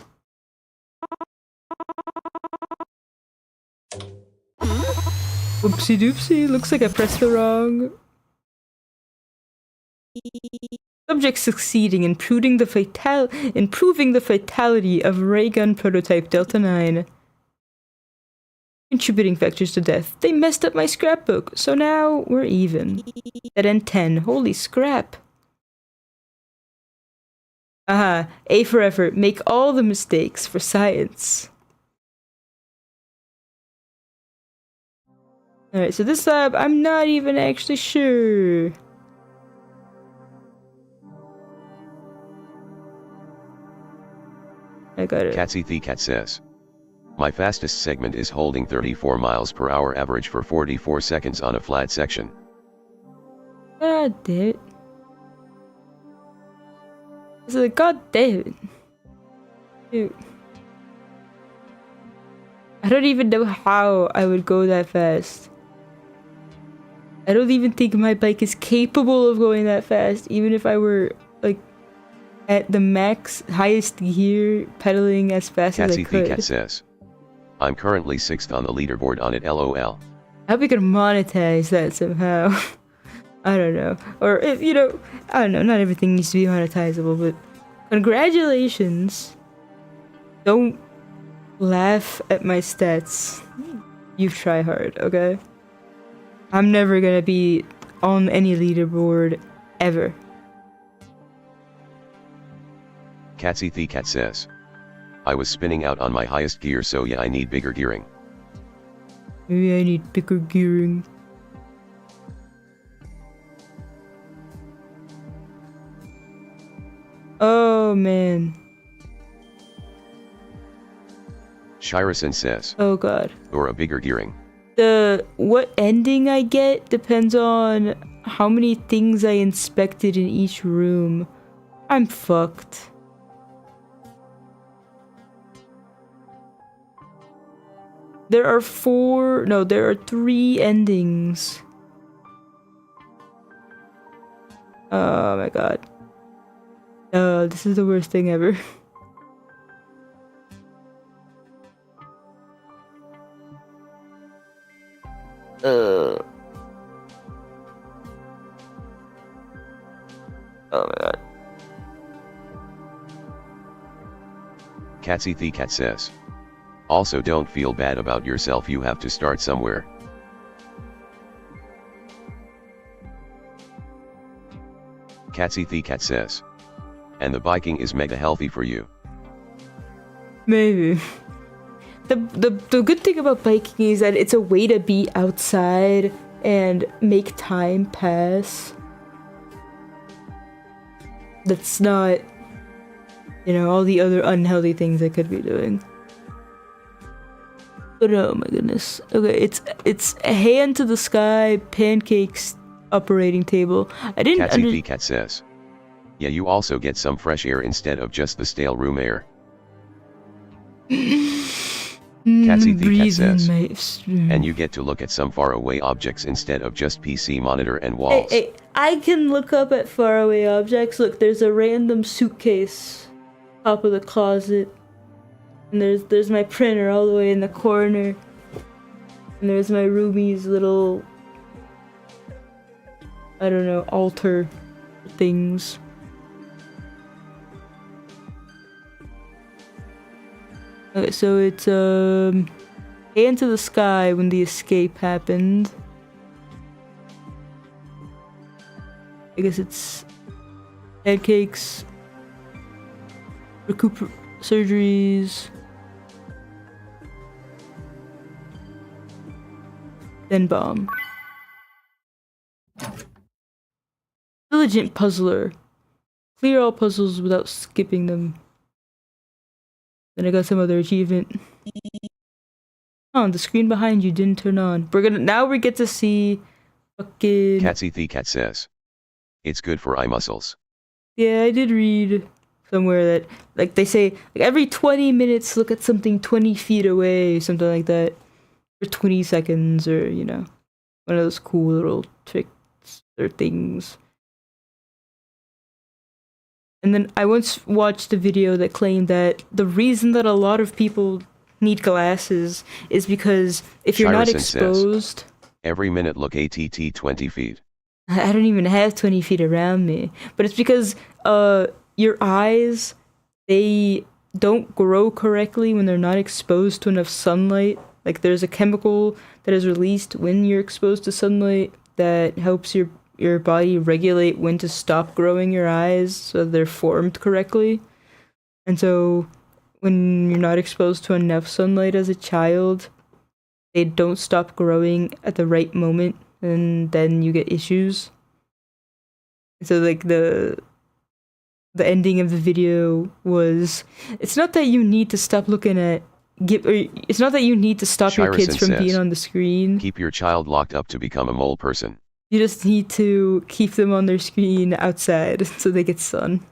Oopsie doopsie, looks like I pressed the wrong. Subject succeeding in improving the fatality of ray gun prototype Delta 9. Contributing factors to death. They messed up my scrapbook, so now we're even. Dead end 10. Holy scrap. Aha, A for effort. Make all the mistakes for science. Alright, so this lab, I'm not even actually sure. I got it. Cat says. My fastest segment is holding 34 miles per hour average for 44 seconds on a flat section. God damn it. I was like, God damn it. Dude. I don't even know how I would go that fast. I don't even think my bike is capable of going that fast, even if I were, like, at the max, highest gear, pedaling as fast as I could. Cat says. I'm currently 6th on the leaderboard on it, lol. I hope we could monetize that somehow. I don't know. Or, if, you know, I don't know, not everything needs to be monetizable, but congratulations. Don't laugh at my stats. You try hard, okay? I'm never gonna be on any leaderboard, ever. Cat says. I was spinning out on my highest gear, so yeah, I need bigger gearing. Maybe I need bigger gearing. Oh man. Shirison says. Oh god. Or a bigger gearing. What ending I get depends on how many things I inspected in each room. I'm fucked. There are 3 endings. Oh my god. This is the worst thing ever. Oh my god. Cat says. Also, don't feel bad about yourself, you have to start somewhere. Cat says. And the biking is mega healthy for you. Maybe. The good thing about biking is that it's a way to be outside and make time pass. That's not, you know, all the other unhealthy things I could be doing. But oh my goodness. Okay, it's a hand to the sky, pancakes, operating table. I didn't Cat says. Yeah, you also get some fresh air instead of just the stale room air. Cat says. And you get to look at some faraway objects instead of just PC monitor and walls. Hey, I can look up at faraway objects. Look, there's a random suitcase top of the closet. And there's my printer all the way in the corner. And there's my roomie's little, I don't know, altar things. Okay, so it's hand to the sky when the escape happened. I guess it's pancakes, surgeries, then bomb. Diligent puzzler. Clear all puzzles without skipping them. Then I got some other achievement. Oh, the screen behind you didn't turn on. Now we get to see fucking... Cat says. It's good for eye muscles. Yeah, I did read somewhere that, like, they say, like, every 20 minutes look at something 20 feet away, something like that. For 20 seconds, or, you know, one of those cool little tricks or things. And then I once watched a video that claimed that the reason that a lot of people need glasses is because if you're not exposed... Every minute look ATT 20 feet. I don't even have 20 feet around me. But it's because your eyes, they don't grow correctly when they're not exposed to enough sunlight. Like there's a chemical that is released when you're exposed to sunlight that helps your body regulate when to stop growing your eyes so they're formed correctly. And so when you're not exposed to enough sunlight as a child, they don't stop growing at the right moment, and then you get issues. So like the ending of the video was, it's not that you need to stop looking at it's not that you need to stop your kids from being on the screen. Keep your child locked up to become a mole person. You just need to keep them on their screen outside so they get sun.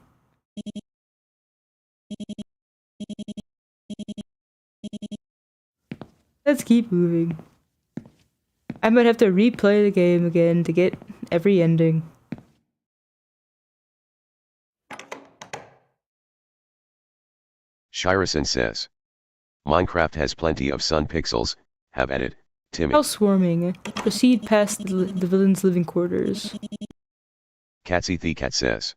Let's keep moving. I might have to replay the game again to get every ending. Shirison says, Minecraft has plenty of sun pixels, have at it, Timmy. Housewarming. Proceed past the villain's living quarters. Catsy the Cat says,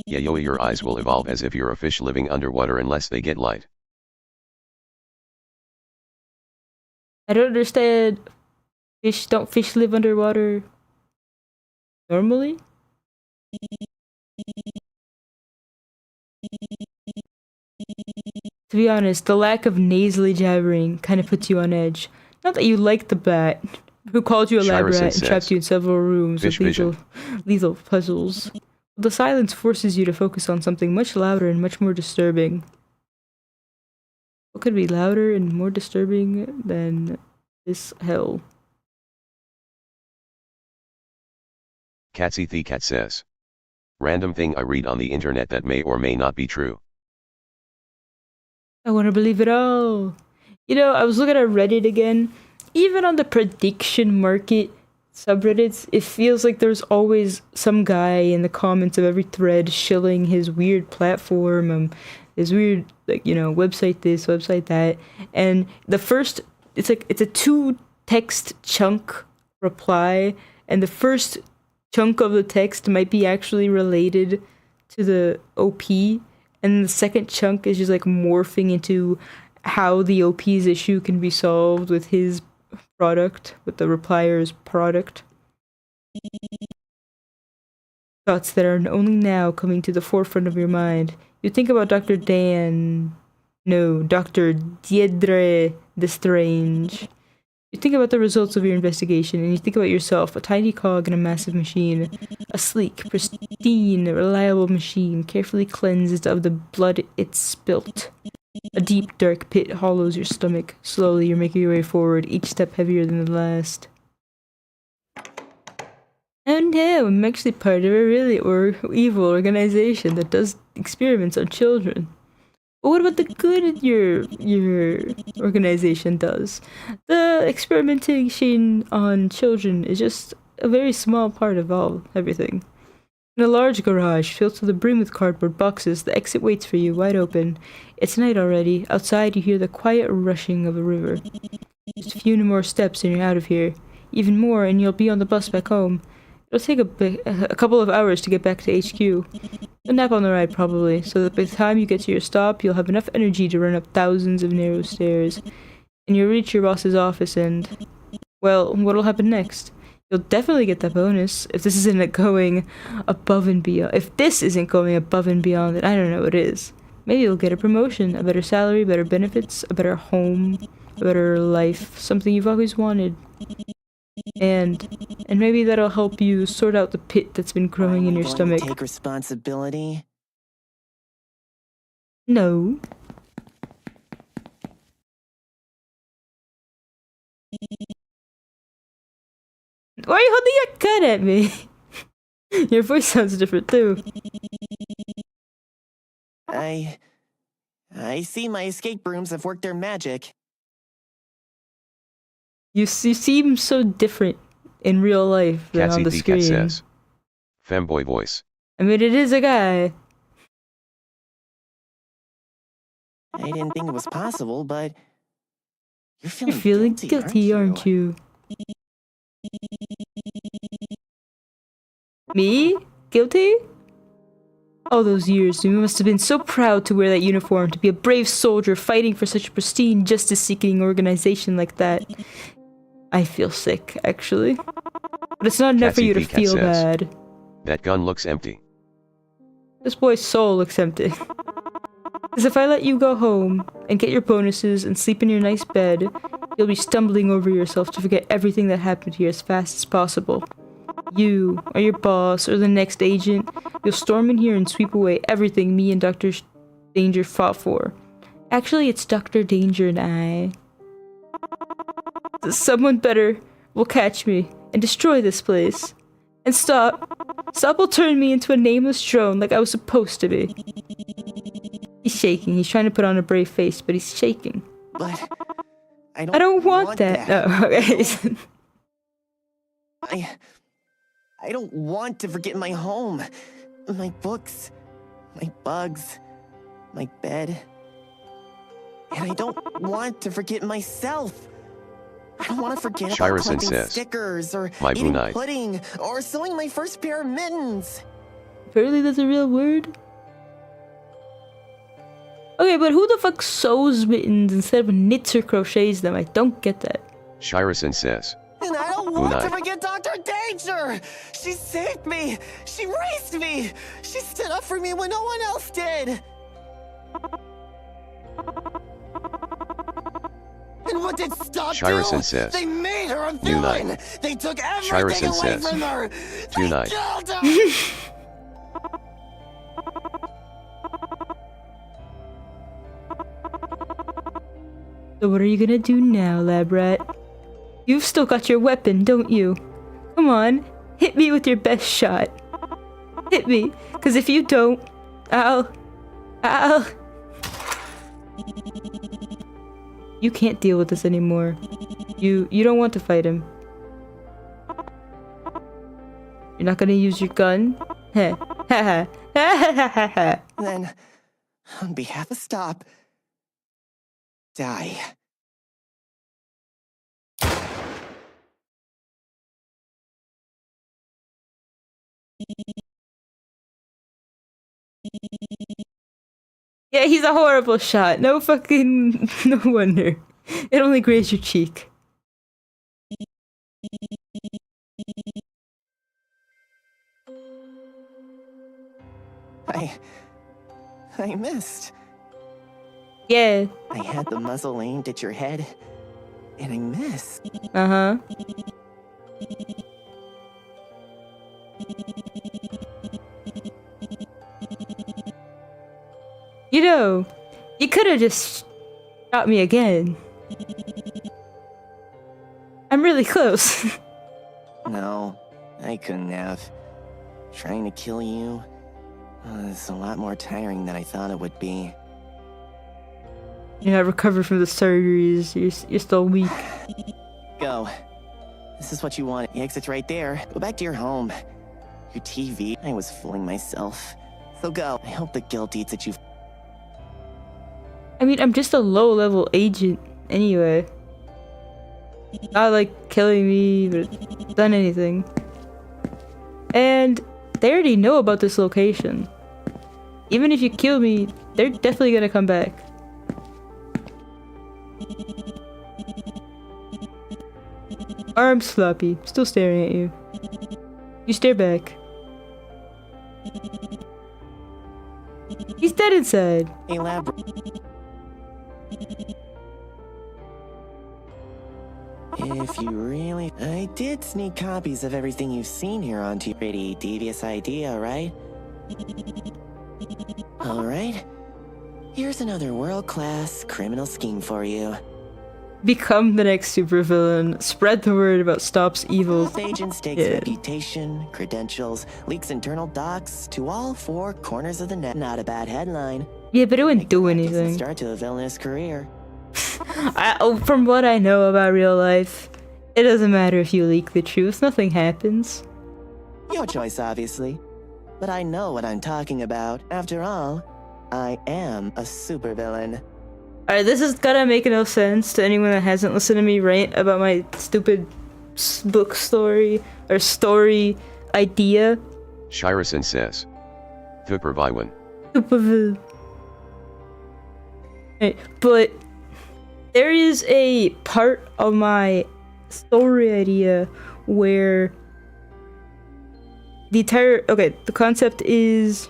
Yayo, your eyes will evolve as if you're a fish living underwater unless they get light. I don't understand. Don't fish live underwater normally? To be honest, the lack of nasally jabbering kind of puts you on edge. Not that you like the bat, who called you a lab rat and trapped you in several rooms with lethal puzzles. The silence forces you to focus on something much louder and much more disturbing. What could be louder and more disturbing than this hell? Catsy the Cat says, random thing I read on the internet that may or may not be true. I want to believe it all. You know, I was looking at Reddit again. Even on the prediction market subreddits, it feels like there's always some guy in the comments of every thread shilling his weird platform, his weird, like, you know, website this, website that. And the first, it's a 2-text chunk reply, and the first chunk of the text might be actually related to the OP, and the second chunk is just like morphing into how the OP's issue can be solved with his product, with the replier's product. Thoughts that are only now coming to the forefront of your mind. You think about Dr. Deirdre Destrange. You think about the results of your investigation, and you think about yourself, a tiny cog in a massive machine. A sleek, pristine, reliable machine, carefully cleansed of the blood it spilt. A deep, dark pit hollows your stomach. Slowly, you're making your way forward, each step heavier than the last. Oh no, I'm actually part of a really evil organization that does experiments on children. But what about the good your organization does? The experimentation on children is just a very small part of everything. In a large garage filled to the brim with cardboard boxes, the exit waits for you, wide open. It's night already. Outside, you hear the quiet rushing of a river. Just a few more steps and you're out of here. Even more, and you'll be on the bus back home. It'll take a couple of hours to get back to HQ. A nap on the ride, probably, so that by the time you get to your stop, you'll have enough energy to run up thousands of narrow stairs. And you'll reach your boss's office and... well, what'll happen next? You'll definitely get that bonus. If this isn't going above and beyond... if this isn't going above and beyond, then I don't know what is. Maybe you'll get a promotion, a better salary, better benefits, a better home, a better life, something you've always wanted. And maybe that'll help you sort out the pit that's been growing in your stomach. Take responsibility? No. Why are you holding your gun at me? Your voice sounds different too. I see my escape rooms have worked their magic. You seem so different in real life than on the screen. Catsy the Cat says, femboy voice. I mean, it is a guy. I didn't think it was possible, but you're You're feeling guilty, aren't you? Me? Guilty? All those years, you must have been so proud to wear that uniform, to be a brave soldier fighting for such a pristine, justice-seeking organization like that. I feel sick, actually. But it's not enough for you to feel bad. That gun looks empty. This boy's soul looks empty. Because if I let you go home, and get your bonuses, and sleep in your nice bed, you'll be stumbling over yourself to forget everything that happened here as fast as possible. You, or your boss, or the next agent, you'll storm in here and sweep away everything me and Dr. Danger fought for. Actually, it's Dr. Danger and I. Someone better will catch me and destroy this place. And stop will turn me into a nameless drone like I was supposed to be. He's shaking. He's trying to put on a brave face, but he's shaking. But I don't want that. Oh, okay. I don't want to forget my home, my books, my bugs, my bed. And I don't want to forget myself. I don't want to forget about collecting stickers or eating pudding or sewing my first pair of mittens. Apparently that's a real word. Okay, but who the fuck sews mittens instead of knits or crochets them? I don't get that. Shirison says. And I don't want to forget Dr. Danger! She saved me! She raised me! She stood up for me when no one else did! And what did Stop Shirison do? Says. They made her a villain! They took everything away from her! They killed her! So what are you gonna do now, lab rat? You've still got your weapon, don't you? Come on, hit me with your best shot. Hit me, cause if you don't, I'll... You can't deal with this anymore. You don't want to fight him. You're not gonna use your gun? Heh. Ha ha. Then, on behalf of Stop, die. Yeah, he's a horrible shot. No fucking... no wonder. It only grazed your cheek. I missed. Yeah. I had the muzzle aimed at your head, and I missed. Uh-huh. You know, you could have just shot me again. I'm really close. No, I couldn't have. Trying to kill you was a lot more tiring than I thought it would be. You're not recovered from the surgeries. You're still weak. Go. This is what you want. The exit's right there. Go back to your home. Your TV. I was fooling myself. So go. I hope the guilt eats at you. I mean, I'm just a low-level agent anyway. Not like killing me, but done anything. And they already know about this location. Even if you kill me, they're definitely gonna come back. Arms floppy, still staring at you. You stare back. He's dead inside. Hey, lab. If you really... I did sneak copies of everything you've seen here onto your pretty devious idea, right? Alright. Here's another world-class criminal scheme for you. Become the next supervillain. Spread the word about Stop's evil. Both agent stakes reputation, credentials, leaks internal docs to all four corners of the net. Not a bad headline. Yeah, but it wouldn't do anything. Start to a villainous career. From what I know about real life, it doesn't matter if you leak the truth. Nothing happens. Your choice, obviously. But I know what I'm talking about. After all, I am a supervillain. Alright, this is gonna make no sense to anyone that hasn't listened to me rant about my stupid book story or story idea. Shirison says. Thuper Bywan. But there is a part of my story idea where the concept is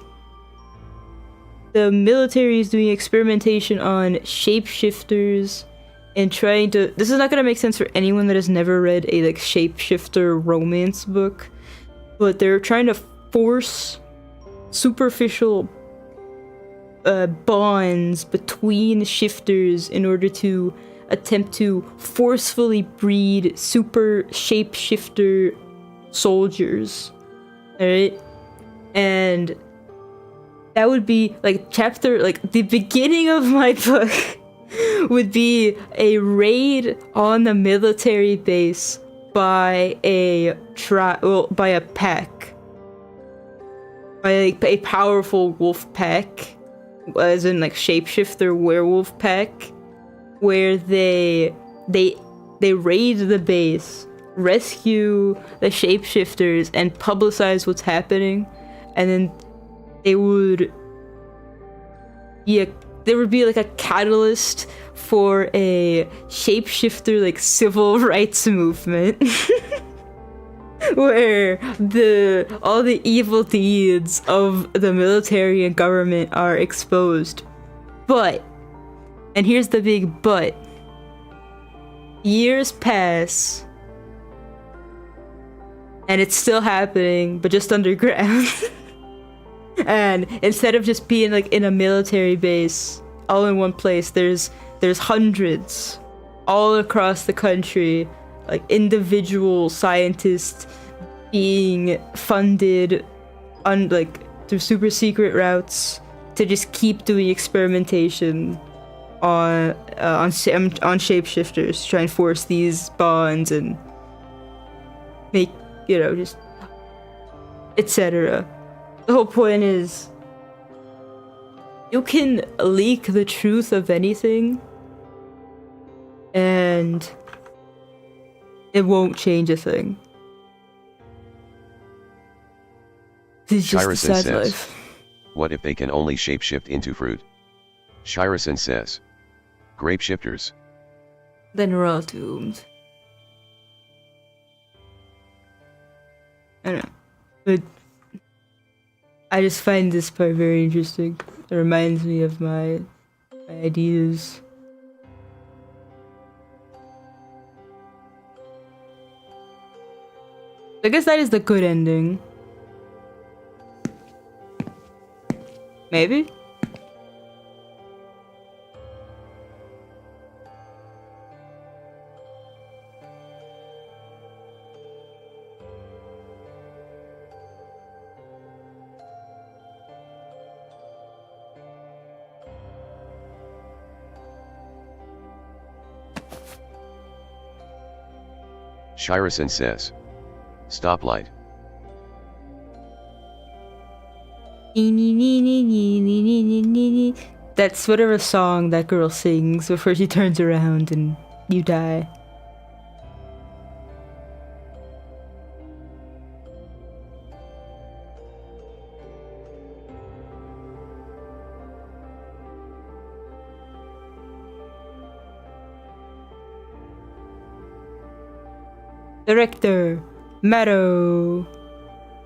the military is doing experimentation on shapeshifters and trying to... This is not going to make sense for anyone that has never read a like shapeshifter romance book, but they're trying to force superficial bonds between shifters in order to attempt to forcefully breed super shapeshifter soldiers. Alright? And that would be like the beginning of my book would be a raid on the military base by a pack. By a powerful wolf pack, as in like shapeshifter werewolf pack, where they raid the base, rescue the shapeshifters, and publicize what's happening, and then there would be like a catalyst for a shapeshifter like civil rights movement. Where all the evil deeds of the military and government are exposed. But, and here's the big but, years pass and it's still happening, but just underground. And instead of just being like in a military base all in one place, there's hundreds all across the country, like individual scientists being funded through super secret routes to just keep doing experimentation on shapeshifters, try and force these bonds and make, just etc. The whole point is you can leak the truth of anything and it won't change a thing. It's just a sad life. What if they can only shapeshift into fruit? Shirison says. Grape shifters. Then we're all doomed. I don't know. But I just find this part very interesting. It reminds me of my ideas. I guess that is the good ending. Maybe? Shirison says. Stoplight. That's whatever song that girl sings before she turns around and you die. Director, Maddo.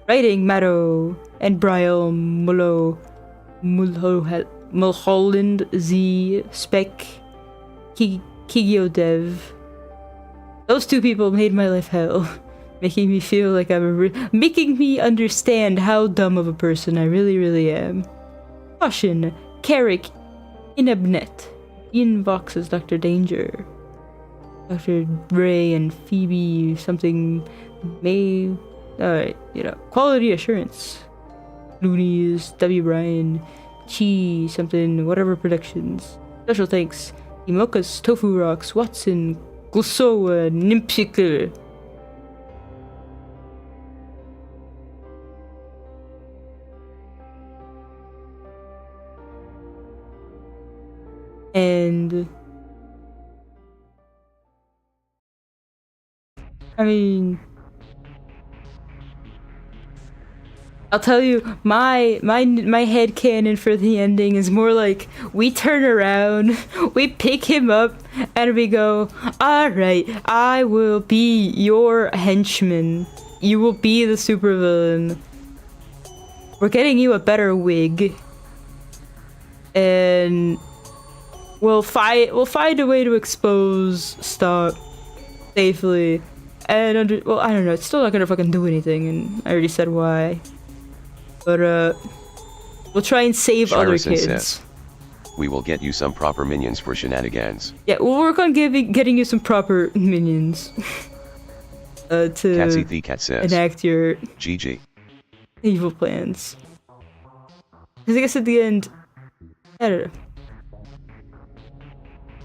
Writing, Maddo. And Brian Mulholland Z Spec Kigiodev. Those two people made my life hell, making me feel like making me understand how dumb of a person I really, really am. Caution, Carrick Inebnet. Inbox as Dr. Danger. Dr. Ray and Phoebe something may... Alright, quality assurance. Loonies, W. Ryan, Chi something, whatever productions. Special thanks. Imokas, Tofu Rocks, Watson, Glusoa, Nimpsicle. And I mean, I'll tell you, my headcanon for the ending is more like we turn around, we pick him up, and we go, alright, I will be your henchman. You will be the supervillain. We're getting you a better wig. And we'll find a way to expose stuff safely. And well, I don't know, it's still not gonna fucking do anything, and I already said why. But we'll try and save other kids. Says, we will get you some proper minions for shenanigans. Yeah, we'll work on getting you some proper minions. To Catsy the Cat says, enact your GG evil plans. Because I guess at the end, I don't know.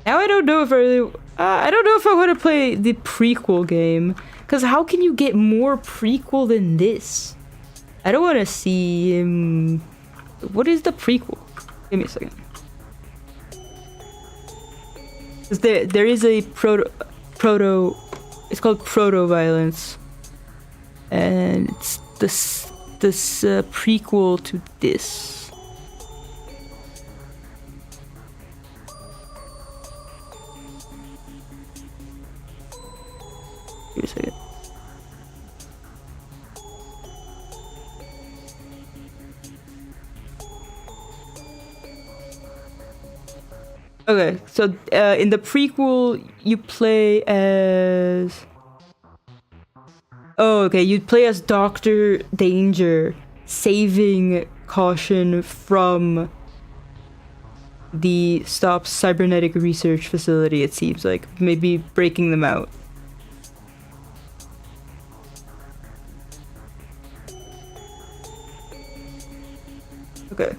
Now I don't know if I don't know if I want to play the prequel game, because how can you get more prequel than this? I don't want to see him. What is the prequel? Give me a second. There is a proto. It's called proto-violence, and it's this prequel to this. Give me a second. Okay, so in the prequel, you play as... Oh, okay, you play as Dr. Danger, saving Caution from the Stop Cybernetic Research Facility, it seems like. Maybe breaking them out. Okay.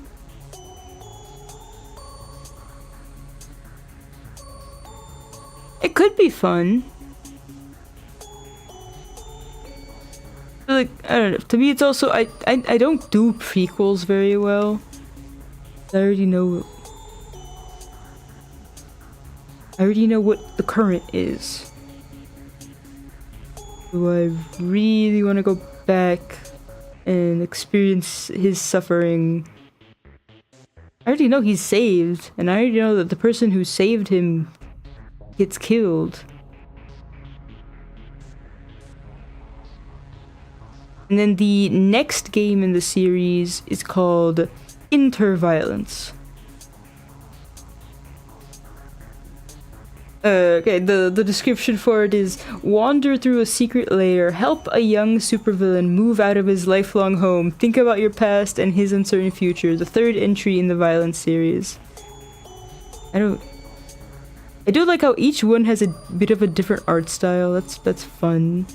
It could be fun. Like, I don't know. To me, it's also I don't do prequels very well. I already know what the current is. Do I really want to go back and experience his suffering? I already know he's saved, and I already know that the person who saved him gets killed. And then the next game in the series is called Interviolence. Okay, the description for it is: wander through a secret lair, help a young supervillain move out of his lifelong home, think about your past and his uncertain future. The third entry in the Violence series. I do like how each one has a bit of a different art style. That's fun.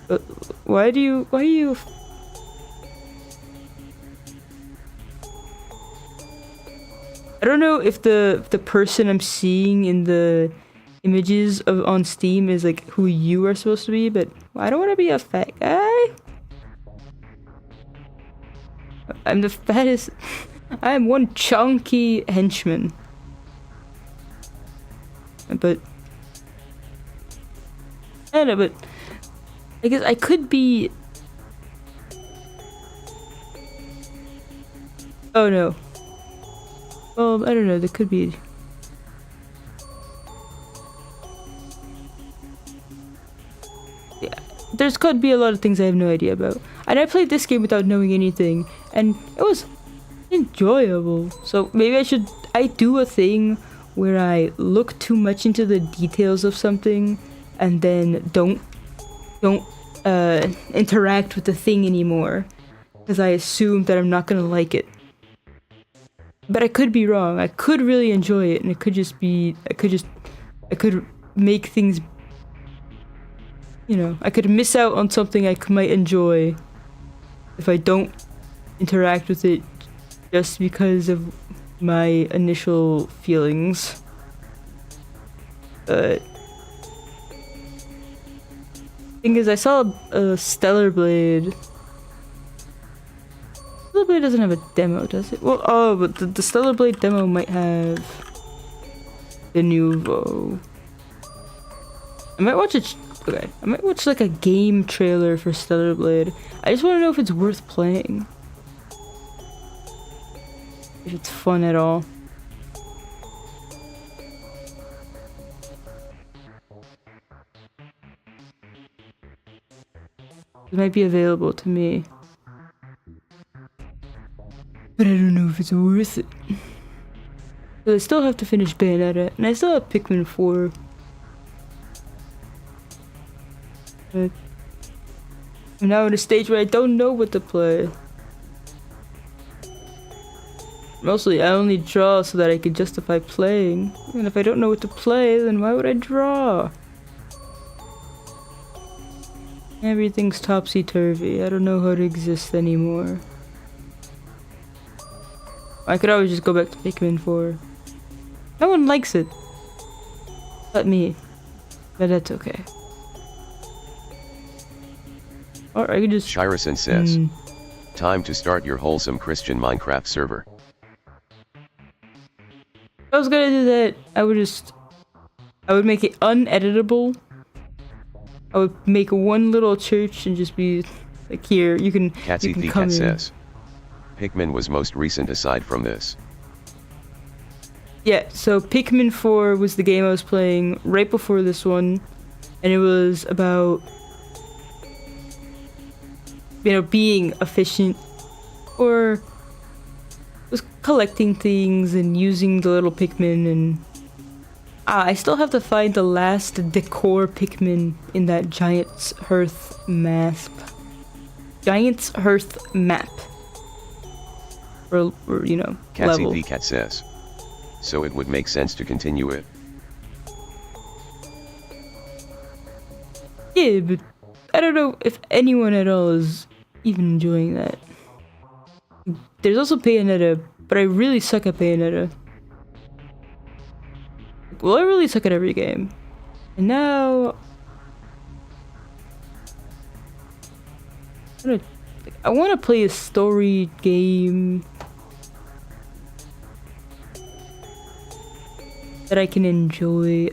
But why do you I don't know if the person I'm seeing in the images on Steam is like who you are supposed to be, but I don't want to be a fat guy. I'm the fattest. I am one chunky henchman. But I don't know, but I guess I could be. Oh no. Well, I don't know, there could be. Yeah, there's could be a lot of things I have no idea about. And I played this game without knowing anything, and it was enjoyable. So maybe I do a thing where I look too much into the details of something and then don't interact with the thing anymore because I assume that I'm not gonna like it. But I could be wrong. I could really enjoy it, and it could just be I could make things, you know, I could miss out on something I might enjoy if I don't interact with it just because of my initial feelings. But thing is, I saw a Stellar Blade. Stellar Blade doesn't have a demo, does it? Well, oh, but the Stellar Blade demo might have the Nouveau. I might watch okay, I might watch like a game trailer for Stellar Blade. I just want to know if it's worth playing. If it's fun at all. It might be available to me. But I don't know if it's worth it. So I still have to finish Bayonetta, and I still have Pikmin 4. But I'm now in a stage where I don't know what to play. Mostly, I only draw so that I can justify playing. And if I don't know what to play, then why would I draw? Everything's topsy-turvy. I don't know how to exist anymore. I could always just go back to Pikmin 4. No one likes it. But me. But that's okay. Or I could just... Shirison says, time to start your wholesome Christian Minecraft server. If I was gonna do that, I would make it uneditable. I would make one little church and just be like, here, you can come in. Says, Pikmin was most recent aside from this. Yeah, so Pikmin 4 was the game I was playing right before this one, and it was about, you know, being efficient, or was collecting things and using the little Pikmin, and I still have to find the last decor Pikmin in that Giant's Hearth map. Giant's Hearth map. Or you know, level. Cat says, so it would make sense to continue it. Yeah, but I don't know if anyone at all is even enjoying that. There's also Bayonetta, but I really suck at Bayonetta. Well, I really suck at every game. And now... I want to play a story game that I can enjoy.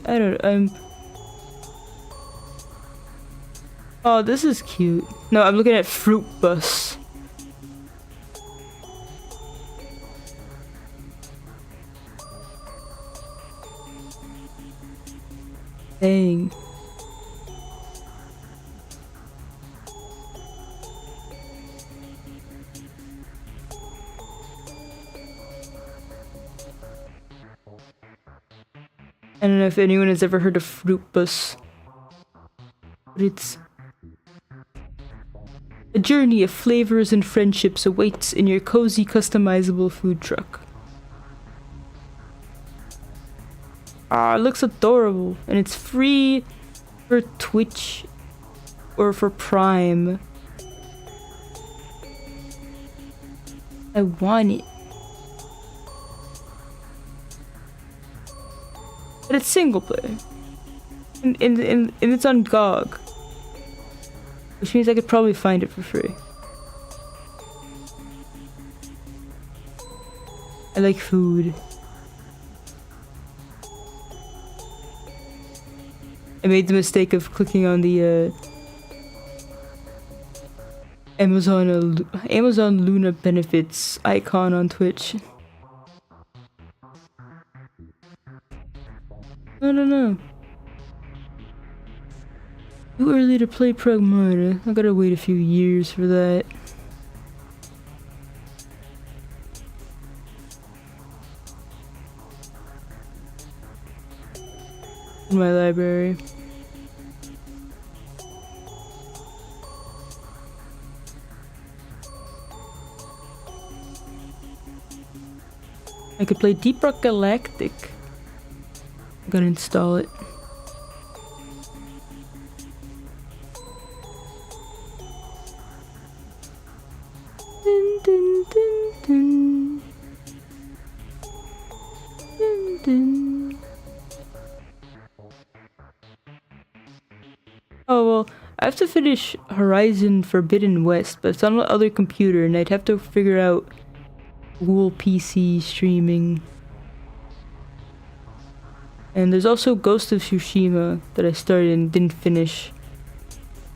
Oh, this is cute. No, I'm looking at Fruit Bus. Dang. I don't know if anyone has ever heard of Fruit Bus, but it's a journey of flavors and friendships awaits in your cozy, customizable food truck. Ah, it looks adorable, and it's free for Twitch or for Prime. I want it. But it's single player. And it's on GOG. Which means I could probably find it for free. I like food. I made the mistake of clicking on the Amazon Luna benefits icon on Twitch. I don't know. Too early to play Pragmata. I gotta wait a few years for that. In my library. I could play Deep Rock Galactic. I gotta install it. Dun, dun, dun, dun. Dun, dun. Oh well, I have to finish Horizon Forbidden West, but it's on the other computer and I'd have to figure out Google PC streaming. And there's also Ghost of Tsushima that I started and didn't finish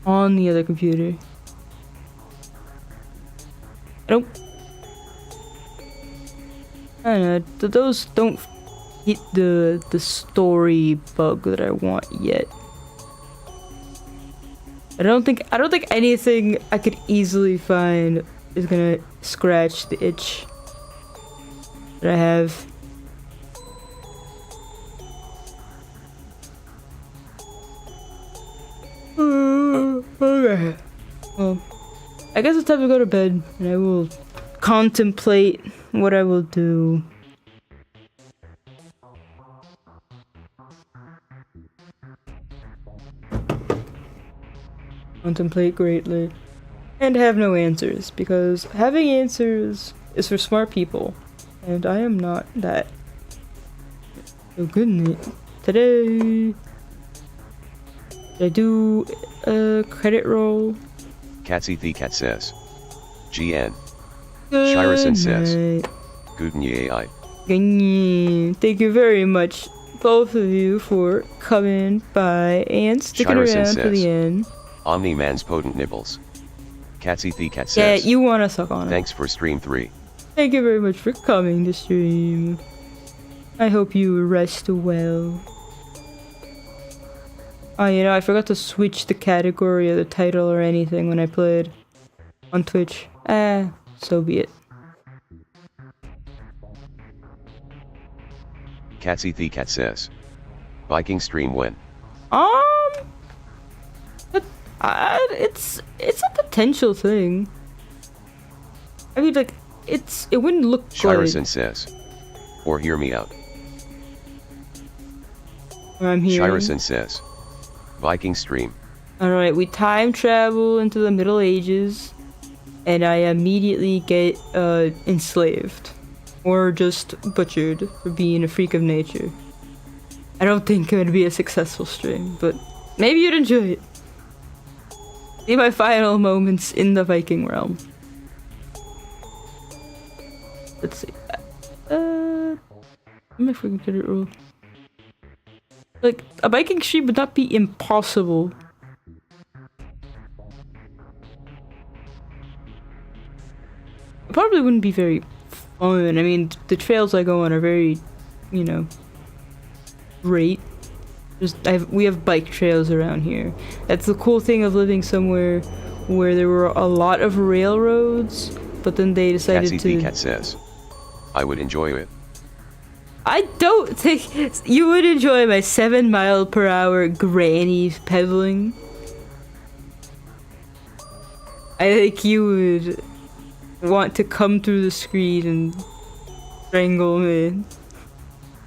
on the other computer. I don't know, those don't hit the story bug that I want yet. I don't think anything I could easily find is gonna scratch the itch that I have. Okay. Well, I guess it's time to go to bed, and I will contemplate what I will do. Contemplate greatly. And have no answers, because having answers is for smart people, and I am not that. So good night. Today, did I do a credit roll? Catsy the Cat says. GN. Good Shirason says. night. Guten AI. Thank you very much, both of you, for coming by and sticking Shirason around to the says. end. Omni man's potent nibbles. Catsy the Cat Yeah, says. you want to suck on it. Thanks for stream 3. Thank you very much for coming to stream. I hope you rest well. Oh, you know, I forgot to switch the category of the title or anything when I played on Twitch. So be it. Catsy the Cat says. Viking stream when? But it's a potential thing. I mean, like, it wouldn't look good. Shirason says. Or hear me out. I'm here. Shirason says. Viking stream. Alright, we time travel into the Middle Ages, and I immediately get enslaved. Or just butchered for being a freak of nature. I don't think it would be a successful stream, but maybe you'd enjoy it. See my final moments in the Viking realm. Let's see. Let me freaking get it wrong. Like, a Viking stream would not be impossible. It probably wouldn't be very fun. I mean, the trails I go on are very, you know, great. We have bike trails around here. That's the cool thing of living somewhere where there were a lot of railroads, but then they decided Catsy to... the Cat says. I would enjoy it. I don't think you would enjoy my 7-mile-per-hour granny pedaling. I think you would want to come through the screen and strangle me.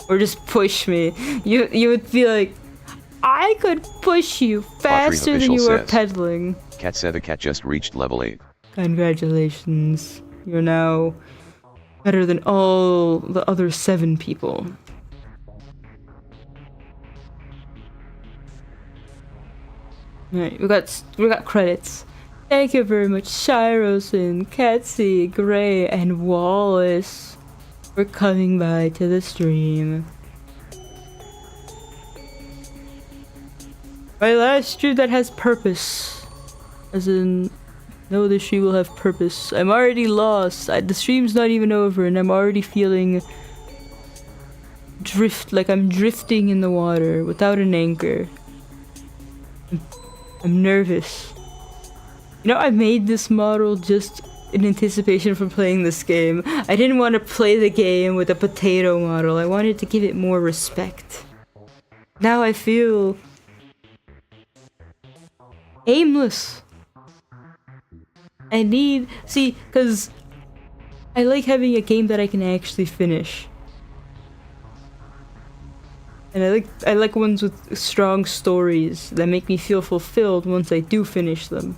Or just push me. You would be like, I could push you faster than you were pedaling. Cat said the cat just reached level 8. Congratulations. You're now better than all the other 7 people. Alright, we got credits. Thank you very much, Shiroson, Katsy, Gray, and Wallace for coming by to the stream. My last stream that has purpose. As in, no, this stream will have purpose. I'm already lost. The stream's not even over and I'm already feeling like I'm drifting in the water without an anchor. I'm nervous. You know, I made this model just in anticipation for playing this game. I didn't want to play the game with a potato model. I wanted to give it more respect. Now I feel aimless. See, because I like having a game that I can actually finish. And I like ones with strong stories that make me feel fulfilled once I do finish them.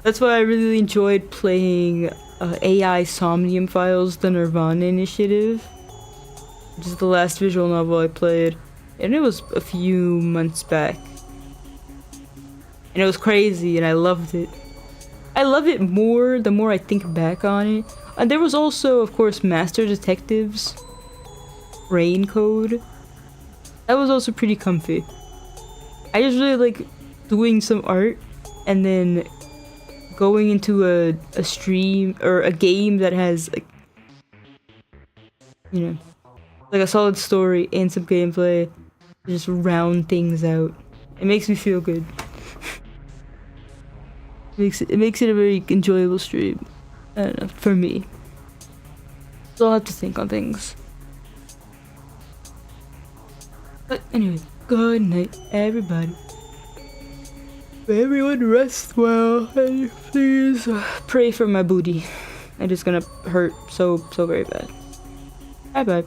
That's why I really enjoyed playing AI Somnium Files, the Nirvana Initiative, which is the last visual novel I played, and it was a few months back. And it was crazy, and I loved it. I love it more the more I think back on it. And there was also, of course, Master Detectives, Rain Code. That was also pretty comfy. I just really like doing some art and then going into a stream or a game that has like, you know, like a solid story and some gameplay to just round things out. It makes me feel good. It makes it a very enjoyable stream. I don't know, for me. So I'll have to think on things. But anyway, good night, everybody. Everyone rest well, and please pray for my booty. It is gonna hurt so very bad. Bye bye.